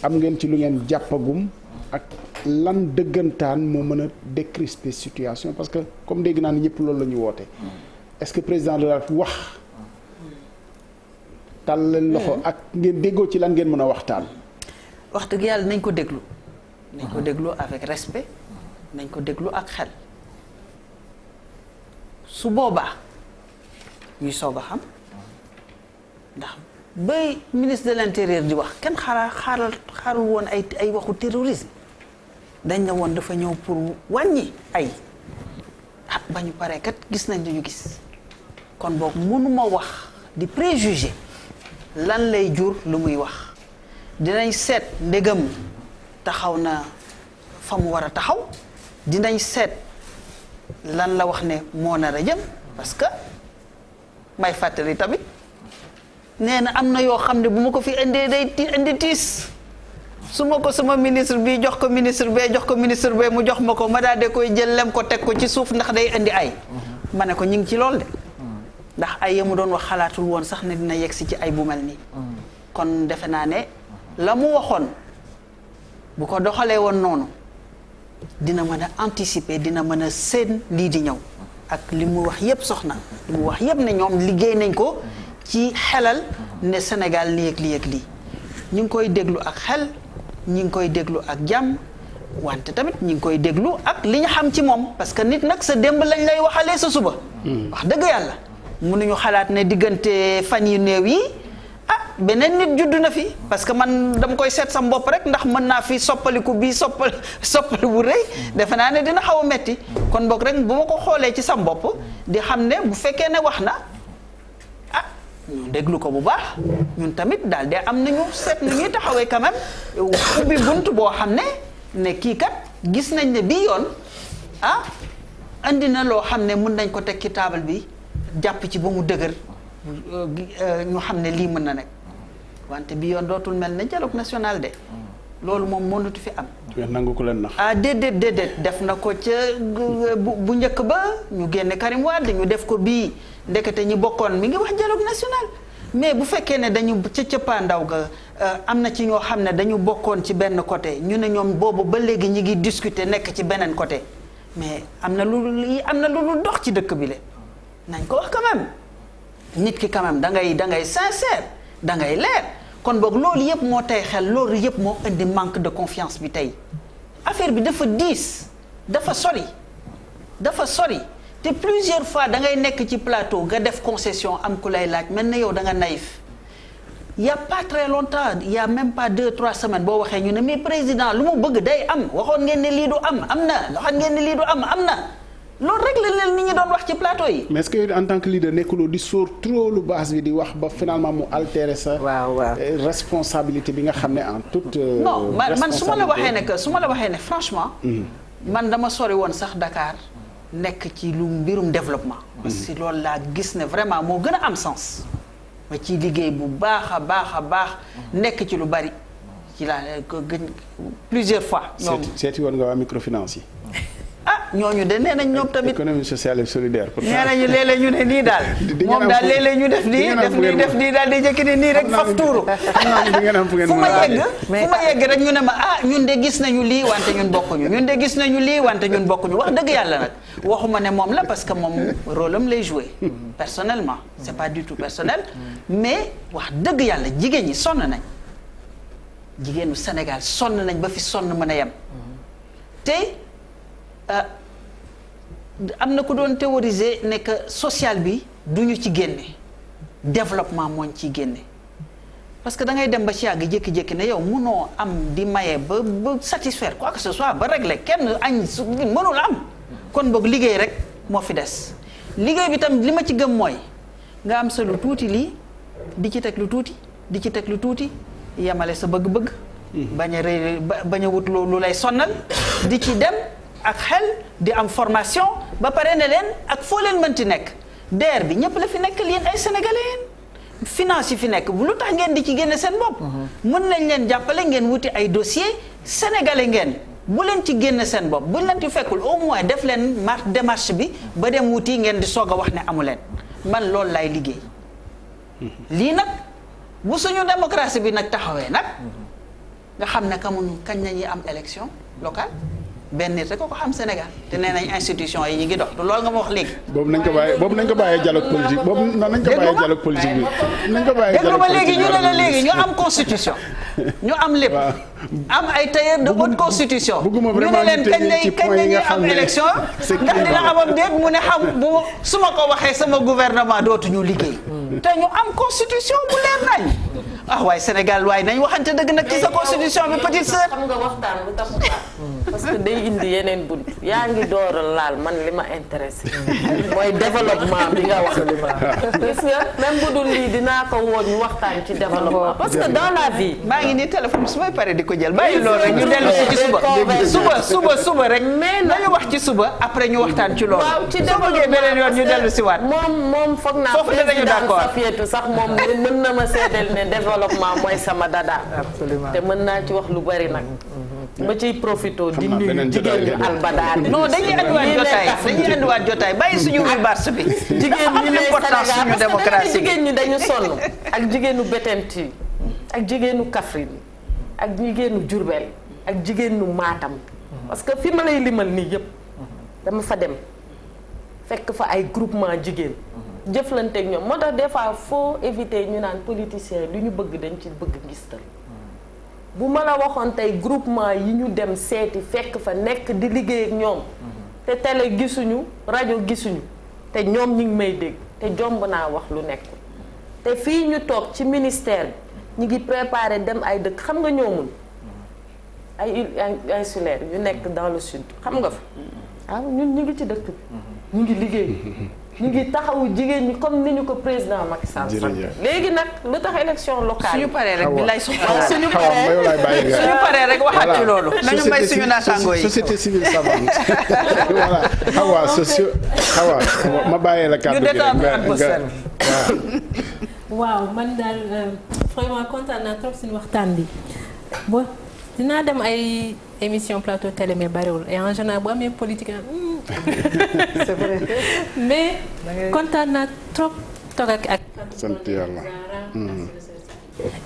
am ngeen ci lu ngeen jàppagum ak lan dëggantaan moo mën a décrisper situation parce que comme dégg naa ni ñëpp loolu la ñu woote est-ce que président de la République wax tàllal loxo ak ngeen déggoo ci lan ngeen mën a waxtaan. wax dëgg yàlla nañ ko déglu. nañ ko déglu avec respect. nañ ko déglu ak xel. su boobaa ñuy soog a xam ndax bay ministre de l'intérieur di wax kenn xaarul woon ay waxu terrorisme dañ ne woon dafa ñëw pour wàññi ay ba ñu paree kat gis nañ dañu gis kon boog mënuma wax di préjuger lan lay jur lu muy wax dinañ seet ndegam taxaw na fa mu war a taxaw dinañ seet lan la wax ne moo nar a jëm parce que may fàttali tamit nee na am na yoo xam ne bu ma ko fi indee day indi tiis su ma ko sama ministre bi jox ko ministre bee jox ko ministre bee mu jox ma ko ma daal de koy jël lem ko teg ko ci suuf ndax day indi ay ma ne ko ñu ngi ci lool de ndax ay ya mu doon wax xalaatul woon sax ne dina yegg si ci ay bu mel nii kon defe naa ne la mu waxoon bu ko doxalee woon noonu dina mën a anticiper dina mën a seen lii di ñëw ak li mu wax yépp soxna li mu wax yépp ne ñoom liggéey nañ ko ci xelal ne Sénégal lii ak lii ak lii ñu ngi koy déglu ak xel ñu ngi koy déglu ak jàmm wante tamit ñu ngi koy déglu ak li ñu xam ci moom parce que nit nag sa démb lañ lay waxalee sa suba wax dëgg yàlla mënuñu xalaat ne diggante fan yu néew yi beneen nit juddu na fi parce que man dama koy seet sam bopp rek ndax mën naa fi soppaliku bii soppali bu rëy defe naa ne dina xaw a metti kon boog rek bu ma ko xoolee ci sam bopp di xam ne bu fekkee ne wax na ñu déglu ko bu baax ñun tamit daal de am nañu seet nu ñuy taxawee quand même ubbi bunt boo xam ne kii kat gis nañ ne bii yoon andi na loo xam ne mën nañ ko teg ci taabal bi jàpp ci ba mu dëgër ñu xam ne lii mën na nekk wante bi yoon dootul mel ne dialogue national de loolu moom mënatu fi am. nangu ko leen nax. déedéet def na ko ca bu njëkk ba ñu génne Karim Wade ñu def ko bii ndekete ñi bokkoon mi ngi wax dialogue national mais bu fekkee ne dañu ca cëppaandaw ga am na ci ñoo xam ne dañu bokkoon ci benn côté ñu ne ñoom boobu ba léegi ñi ngi discuter nekk ci beneen côté mais am na lu dox ci dëkk bi le nañ ko wax quand même. nit ki quand même da ngay sincère da ngay leer kon boog loolu yëpp moo tey xel loolu yëpp moo indi manque de confiance bi tey affaire bi dafa diis dafa sori te plusieurs fois da ngay nekk ci plateau nga def concession am ku lay laaj mel na yow da nga naïf y a pas très longtemps y a même pas 2-3 semaines boo waxee ñu ne mais président lu mu bëgg day am waxoon ngeen ne lii du am na waxoon ngeen ne lii du am na loolu rek la leen nit ñi doon wax ci plateau yi. mais est-ce que en tant que leader nekkuloo di sóor trop lu base bi di wax ba finalement mu altérer sa. responsabilité bi nga xam ne en toute. non man su ma la waxee ne franchement. man dama sori woon sax Dakar nekk ci lu mbirum développement. parce que loolu laa gis ne vraiment moo gën a am sens. ma ciy liggéey bu baax a baax nekk ci lu bari ci laa ko gën plusieurs fois. ñoom seeti woon nga waa microfinance yi. ñooñu de nee nañ ñoom tamit. économie sociale et solidaire. nee nañu léeg-léeg ñu ne nii daal. moom daal léeg-léeg ñu def nii def nii daal di jëkki ni nii rek faf tuuru. fu ma yegg rek ñu ne ma ñun de gis nañu lii wante ñun bokkuñu ñun de gis nañu lii wante ñun bokkuñu wax dëgg yàlla nag waxuma ne moom la parce que moom rôle am lay jouer personnellement c'est pas du tout personnel mais wax dëgg yàlla jigéen ñi sonn nañ jigéenu Sénégal sonn nañ ba fi sonn mën a yem te am na ku doon théoriser ne que social bi duñu ci génne développement mooñ ciy génne parce que da ngay dem ba ci yàgg jékki-jékki ne yow munoo am di maye ba satisfaire quoi que ce soit ba régler kenn añ su mënul am kon boog liggéey rek moo fi des liggéey bi tam li ma ci gëm mooy nga am sa lu tuuti lii di ci teg lu tuuti di ci teg lu tuuti yemale sa bëgg-bëgg bañ a rëy bañ a wut lu lay sonnal di ci dem ak xel di am formation ba pare ne leen ak foo leen mënti nekk DER bi ñëpp la fi nekk yéen ay sénégalais finance yi fi nekk bu lu tax ngeen di ci génne seen bopp mën nañ leen jàppale ngeen wuti ay dossier sénégalais ngeen bu leen ci génne seen bopp buñ leen ci fekkul au moins def leen démarche bi ba dem wuti ngeen di soog a wax ne amu leen man loolu laay liggéey lii nag bu suñu démocratie bi nag taxawee nag nga xam ne kañ nañuy am élection locale benn nit rek ko xam Sénégal te nee nañ institution yi ñu ngi dox du loolu nga ma wax léegi. boobu nañ ko bàyyee dialogue politique boobu nañ ko bàyyee dialogue politique bi. nañ ko bàyyee déglu ma léegi ñu ne la léegi ñu am constitution. ñu am lépp am ay tailleur de haute constitution. bëgguma ñu ne vraiment leen kañ lañuy am élection ndax dina amam déet mu ne xam bu su ma ko waxee sama gouvernement dootuñu liggéey. te ñu am constitution bu leer nañ. waaye Sénégal waaye nañ waxante dëgg nag ci sa constitution bi petite sœur. xam nga waxtaan lu tax parce que day indi yeneen bunt yaa ngi door a laal man li ma intéressé mooy développement bi nga wax gis nga même bu dul lii dinaa ko woo ñu waxtaan ci développement parce que dans la vie maa ngi nii téléphone su may paree di ko jël bàyyi loolu rek ñu dellu si ci suba rek mais nañu wax ci suba après ñu waxtaan ci loolu waaw ci soo bëggee beneen yoon ñu dellu si waat moom foog naa foofu danañu d'accord Safiétou sax moom mën na ma seedeel ne développement mooy sama dada absolument te mën naa ci wax lu bari nag ma ciy profité di nuyu jigéen ñi albadaat non dañuy andiwaat jotaay bàyyi suñu rubarse bi jigéen ñi ne importance suñu Sénégal parce démocratie que jigéen ñi dañu sonn ak jigéenu Bettenty ak jigéenu Kaffrine ak jigéenu Diourbel ak jigéenu Matam parce que fi ma lay limal nii yëpp dama fa dem fekk fa ay groupement jigéen jëflanteeg ñoom moo tax des fois faut éviter ñu naan politiciens lu ñu bëgg dañ ci bëgg ngistal bu ma la waxoon tey groupement yi ñu dem seeti fekk fa nekk di liggéey ak ñoom te télé gisuñu rajo gisuñu te ñoom ñi ngi may dégg te jomb naa wax lu nekkul te fii ñu toog ci ministère bi ñu ngi préparé dem ay dëkk xam nga ñoomul ay îles insulaires yu nekk dans le sud xam nga fa ñun ñu ngi ci dëkk bi ñu ngi liggéey ñu ngi taxawu jigéen ñi comme ni ñu ko président Macky Sall sant léegi nag lu tax élection locale suñu paree rek bi lay suñu paree rek waxaat ci loolu nañu may suñu naataangoo yi société civile savante voilà Hawa ma bàyyee la kàddu gi rek waaw man daal vraiment kontaan naa trop suñu waxtaan bi bon dinaa dem ay émission plateau télé mais bariwul et en général bu amee politique c'est vrai mais kontaan naa trop toog ak sant yàlla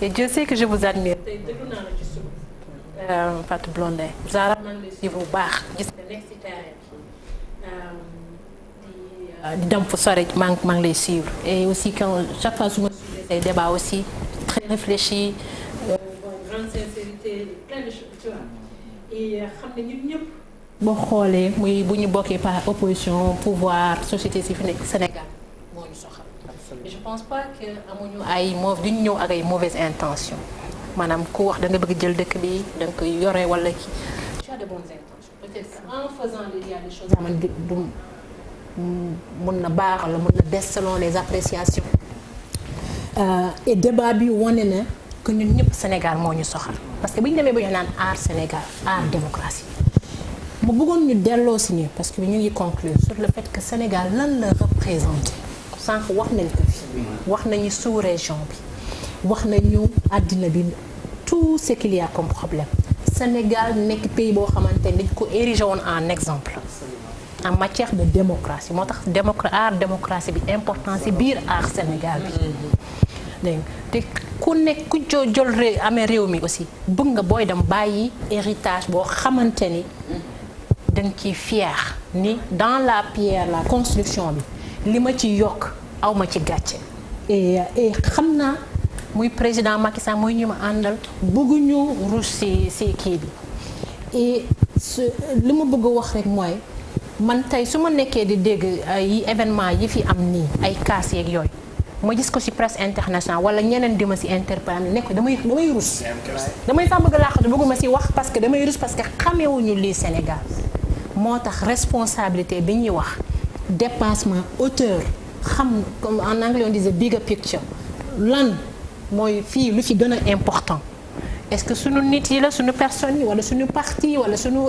et Dieu sait que je vous admire tey déglu naa la ci suba Fatou Blondin Zara man lay suivre bu baax gis nga nekk ci terrain di dem fu sore maa ngi lay suivre et aussi quand chaque fois su ma suivre say débat aussi très réfléchi grande sincérité plein de choses tu vois et xam ne ñun ñëpp boo xoolee muy bu ñu bokkee par opposition pouvoir société civile Sénégal moo ñu soxal et je pense pas que amuñu ay duñu ñëw ak ay mauvaises intentions maanaam ku wax da nga bëgg jël dëkk bi da nga koy yore wala ki tu as de bonnes intentions peut-être que en faisant il y a des choses man du mun na baax wala mun na des selon les appréciations et débat bi wane na que ñun ñëpp Sénégal moo ñu soxal parce que bu ñu demee ba ñu naan aar Sénégal aar démocratie mu bëggoon ñu delloo si ñu parce que ñu ngi conclure sur le fait que Sénégal lan la représenté sànq wax nañ ko fi wax nañu sous-région bi wax nañu àddina bi tout ce qu'il y a comme problème Sénégal nekk pays boo xamante ne dañ ko érigé woon en exemple en matière de démocratie moo tax démocratie bi important ci biir aar Sénégal bi dégg te ku nekk ku jël amee réew mi aussi bëgg nga booy dem bàyyi héritage boo xamante ni dañ ciy fier ni dans la pierre la construction bi li ma ci yokk aw ma ci gàcce et xam naa muy président Macky Sall muy ñu ma àndal bëgguñu ruus ci kii bi et li ma bëgg wax rek mooy man tey su ma nekkee di dégg ay événement yi fi am nii ay kaas yeeg yooyu ma gis ko ci presse internationale wala ñeneen di ma ci interpellé nekk damay rus damay sax bëgg laaxatu bëgguma ci wax parce que damay rus parce que xamewuñu lii Sénégal moo tax responsabilité bi ñuy wax dépassement hauteur xam comme en anglais on disait bigger picture lan mooy fii lu fi gën a important est-ce que suñu nit yi la suñu personnes yi wala suñu parti wala suñu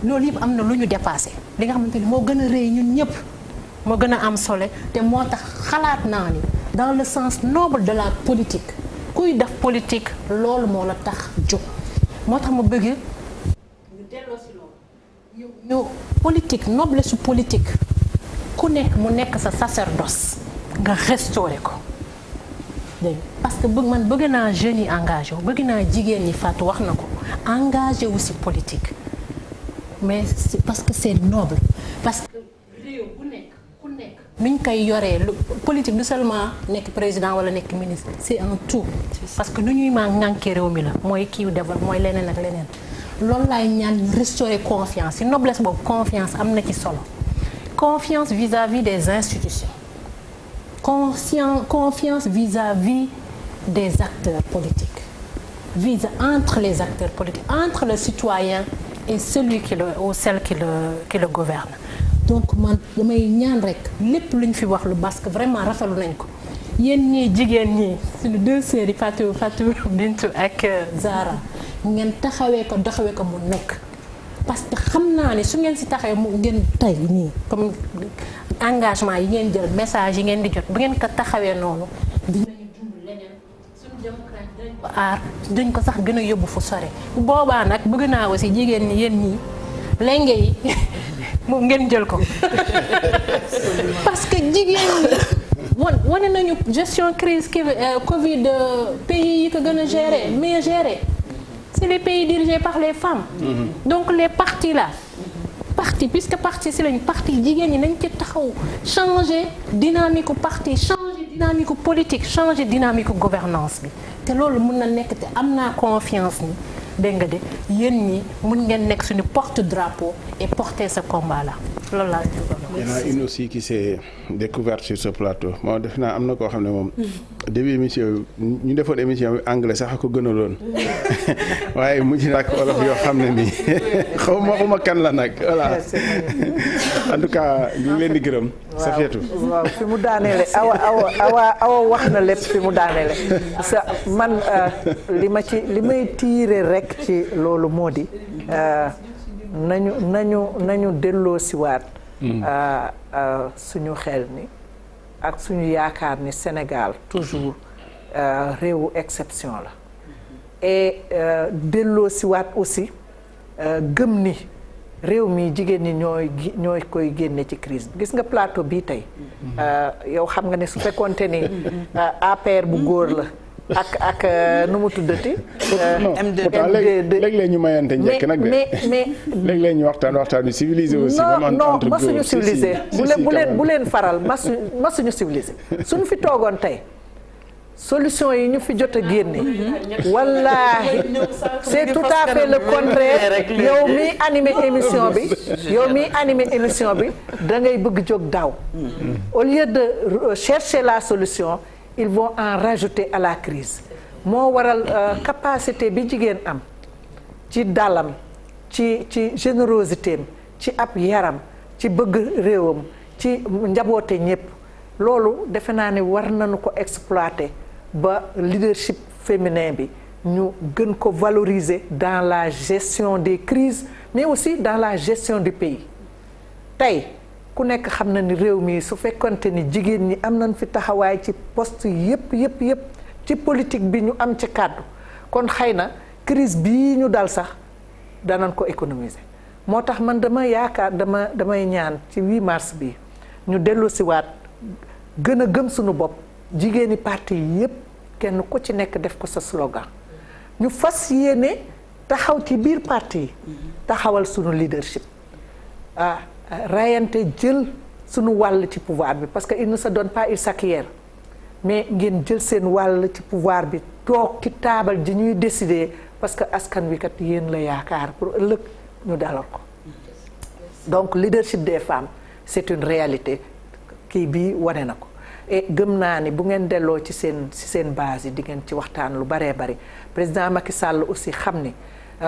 loolu yëpp am na lu ñu dépassé li nga xamante ni moo gën a rëy ñun ñëpp moo gën a am solo te moo tax xalaat naa ni dans le sens noble de la politique kuy def politique loolu moo la tax jóg moo tax ma bëgg ñu delloo si loolu ñu politique noblesse su politique ku nekk mu nekk sa sacerdoce nga restauré ko dégg parce que bëgg naa jeunes yi engagé wu bëgg naa jigéen ñi Fatou wax na ko engagé wu si politique mais c'est parce que c'est noble parce que réew bu nekk ku nekk nuñ koy yoree politique du seulement nekk président wala nekk ministre c'est un tout parce que nu ñuy maa ŋànkee réew mi la mooy kiiw développe mooy leneen ak leneen loolu laay ñaan restaurer confiance ci noblesse boobu confiance am na ci solo confiance vis-à-vis des institutions confiance vis-à-vis des acteurs politiques entre les acteurs politiques entre le citoyen et celui qui le ou celle qui le gouverne donc man damay ñaan rek lépp lu ñu fi wax lu parce que vraiment rafetlu nañ ko yéen ñii jigéen ñi suñu deux sœurs yi Fatou Bintou ak Zara ngeen taxawee ko doxawee ko mu nekk parce que xam naa ne su ngeen si taxawee mu ngeen tey nii comme engagement yi ngeen jël message yi ngeen di jot bu ngeen ko taxawee noonu dinañu dund leneen suñu démocratie dinañ ko aar dañ ko sax gën a yóbbu fu sore bu boobaa nag bëgg naa aussi jigéen ñi yéen ñii lenge yi moom ngeen jël ko parce que jigéen ñi wane nañu gestion crise Covid pays yi ko gën a gérer mieux gérer c'est les pays dirigés par les femmes donc les partis là puisque parti si lañu parti jigéen ñi nañ ci taxaw changer dynamique parti changer dynamique politique changer dynamique gouvernance bi te loolu mën na nekk te am naa confiance ni dégg nga de yéen ñi mën ngeen nekk suñu porte-drapeau et porter ce combat là loolu laa il y en a une aussi qui s'est découverte sur ce plateau moo def naa am na koo xam ne moom début émission ñu defoon émission bi anglais sax a ko gënaloon waaye mujj na ak olof yoo xam ne nii xawma kan la nag voilà en tout cas ñu ngi leen di gërëm. Safiatou waaw fi mu daaneele awa wax na lépp fi mu daaneele sa man li may tiire rek ci loolu moo di nañu delloo siwaat suñu xel ni ak suñu yaakaar ni Sénégal toujours réewu exception la et delloo siwaat aussi gëm ni réew mi jigéen ñi ñooy koy génne ci crise bi gis nga plateau bii tey yow xam nga ne su fekkoonte ni APR bu góor la ak nu mu tuddati. léeg-léeg ñu mayante njëkk nag de. mais léeg-léeg ñu waxtaan yu civilisé aussi. non masuñu civilisé bu leen faral masuñu civilisé suñu fi toogoon tey solution yi ñu fi jot a génne. wallaahi c'est tout à fait le contraire yow miy animé émission bi da ngay bëgg jóg daaw. au lieu de chercher la solution. ils vont en rajouter à la crise moo waral capacité bi jigéen am ci dalam ci générosité am ci ab yaram ci bëgg réewam ci njaboote ñépp loolu defe naa ne war nañu ko exploiter ba leadership féminin bi ñu gën ko valoriser dans la gestion des crises mais aussi dans la gestion du pays tey ku nekk xam na ni réew mi su fekkonte ni jigéen ñi am nañ fi taxawaay ci poste yépp ci politique bi ñu am ci kàddu kon xëy na crise bii ñu dal sax danañ ko économiser moo tax man dama yaakaar damay ñaan ci 8 mars bi ñu dellu si waat gën a gëm suñu bopp jigéeni parti yi yépp kenn ku ci nekk def ko sa slogan ñu fas yéene taxaw ci biir parti yi taxawal suñu leadership rayante jël suñu wàll ci pouvoir bi parce que il ne se donne pas il s'acquiert mais ngeen jël seen wàll ci pouvoir bi toog ci taabal ji ñuy décider parce que askan wi kat yéen la yaakaar pour ëllëg ñu dalal ko donc leadership des femmes c'est une réalité kii bii wane na ko et gëm naa ni bu ngeen delloo ci seen base yi di ngeen ci waxtaan lu baree bari président Macky Sall aussi xam ni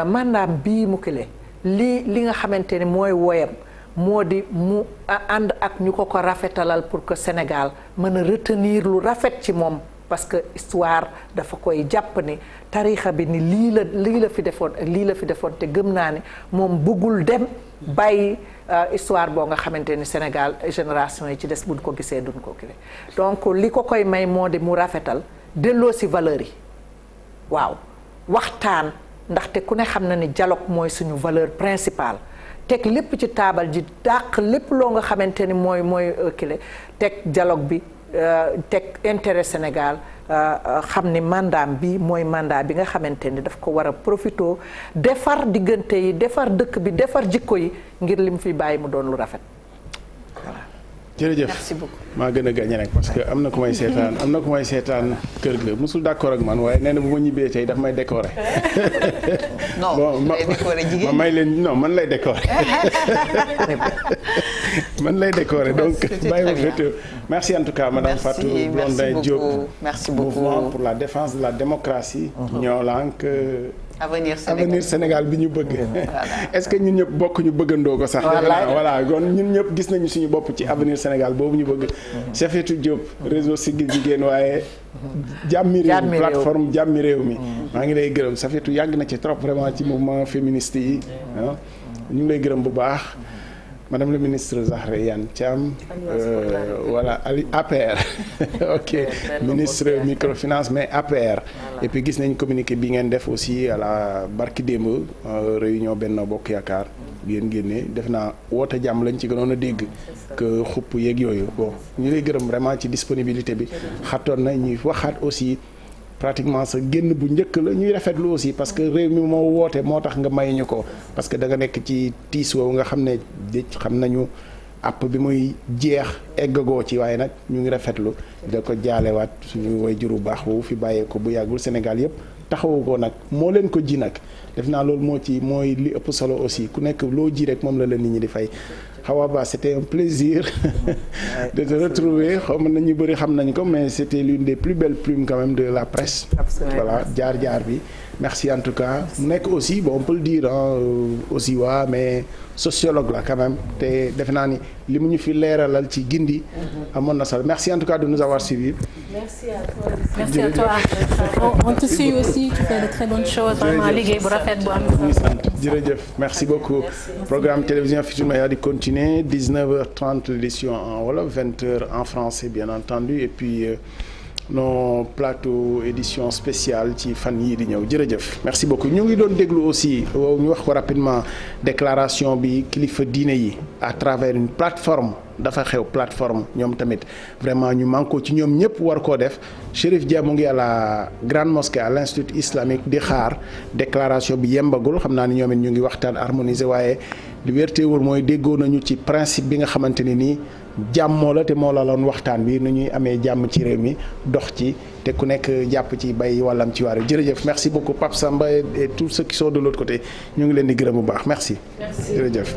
mandat bii mu kile li nga xamante ni mooy woyam moo di mu ànd ak ñu ko rafetalal pour que Sénégal mën a retenir lu rafet ci moom parce que histoire dafa koy jàpp ni tarixa bi ni lii la fi defoon ak lii la fi defoon te gëm naa ni moom bëggul dem bàyyi histoire boo nga xamante ni Sénégal génération yi ci des buñ ko gisee duñ ko kii donc li ko koy may moo di mu rafetal delloo si valeur yi waaw waxtaan ndaxte ku ne xam na ni dialogue mooy suñu valeur principale teg lépp ci taabal ji dàq lépp loo nga xamante ni mooy kile teg dialogue bi teg intérêt Sénégal xam ni mandat bi mooy mandat bi nga xamante ni daf ko war a profitoo defar diggante yi defar dëkk bi defar jikko yi ngir lim fi bàyyi mu doon lu rafet voilà. jërëjëf merci beaucoup. maa gën a gàññe nag parce que am na ku may seetaan kër ga musul d'accord ak man waaye nee na bu ma ñibbee tey daf may décorer. non lay décorer jigéen may leen non man lay décorer. man lay décorer donc bàyyi ma féetewoo. merci en tout cas madame Fatou Blondin Diop. merci beaucoup mouvement pour la défense de la démocratie. ñoo lànk. avenir Sénégal bi ñu bëgg. est-ce que ñun ñëpp bokk ñu bëggandoo ko sax. voilà kon ñun ñëpp gis nañu suñu bopp ci avenir Sénégal boobu ñu bëgg. Safietou Diop réseau Siggil Jigéen waaye. jàmmi réew mi plateforme jàmmi réew mi. maa ngi lay gërëm Safietou yàgg na ci trop vraiment ci mouvement féministe yi. ñu ngi lay gërëm bu baax. Madame le ministre Zahra Iyane Thiam voilà APR ok ministre microfinance mais APR et puis gis nañ communiqué bi ngeen def aussi à la barki démb réunion Benno Bokk Yaakaar ngeen génne def naa woote jàmm lañ ci gënoon a dégg que xupp yeeg yooyu bon ñu lay gërëm vraiment ci disponibilité bi xatoon na ñuy waxaat aussi pratiquement sa génn bu njëkk la ñuy rafetlu aussi parce que réew mi moo woote moo tax nga may ñu ko parce que da nga nekk ci tiis woowu nga xam ne xam nañu àpp bi muy jeex eggagoo ci waaye nag ñu ngi rafetlu da ko jaalewaat suñu way juru baax woowu fi bàyyee ko bu yàggul Sénégal yëpp taxawu ko nag moo leen ko ji nag def naa loolu mooy li ëpp solo aussi ku nekk loo ji rek moom la nit ñi di fay Hawa Ba c'était un plaisir de te retrouver xaw ma nañu bëri xam nañ ko mais c'était l'une des plus belles plumes quand même de la presse. Absolument. Voilà jaar bi merci en tout cas mu nekk aussi bon on peut le dire aussi mais sociologue la quand même te defe naa ni li mu ñu fi leeralal ci gindi amoon na solo merci en tout cas de nous avoir suivis. merci à toi on te suit aussi tu fais de très bonnes choses vraiment liggéey bu rafet bu am jërëjëf merci beaucoup programme télévision Futurs Médias di continuer 19h30 l'édition en wolof 20h en français bien entendu et puis nos plateaux édition spéciale ci fan yii di ñëw jërëjëf merci beaucoup ñu ngi doon déglu aussi ñu wax ko rapidement déclaration bi kilifa diine yi à travers une plateforme dafa xew plateforme ñoom tamit vraiment ñu manko ci ñoom ñëpp war koo def Chérif Dia mu ngi à la grande mosquée à l'institut islamique di xaar déclaration bi yembagul xam naa ni ñoom it ñu ngi waxtaan harmonisé waaye li wérte wóor mooy déggoo nañu ci principe bi nga xamante ne nii jàmmoo la te moo la loon waxtaan bi nu ñuy amee jàmm ci réew mi dox ci te ku nekk jàpp ci bay wàllam ci waar jërëjëf merci beaucoup Pape Samba et tous ceux qui sont de l'autre côté ñu ngi leen di gërëm bu baax merci jërëjëf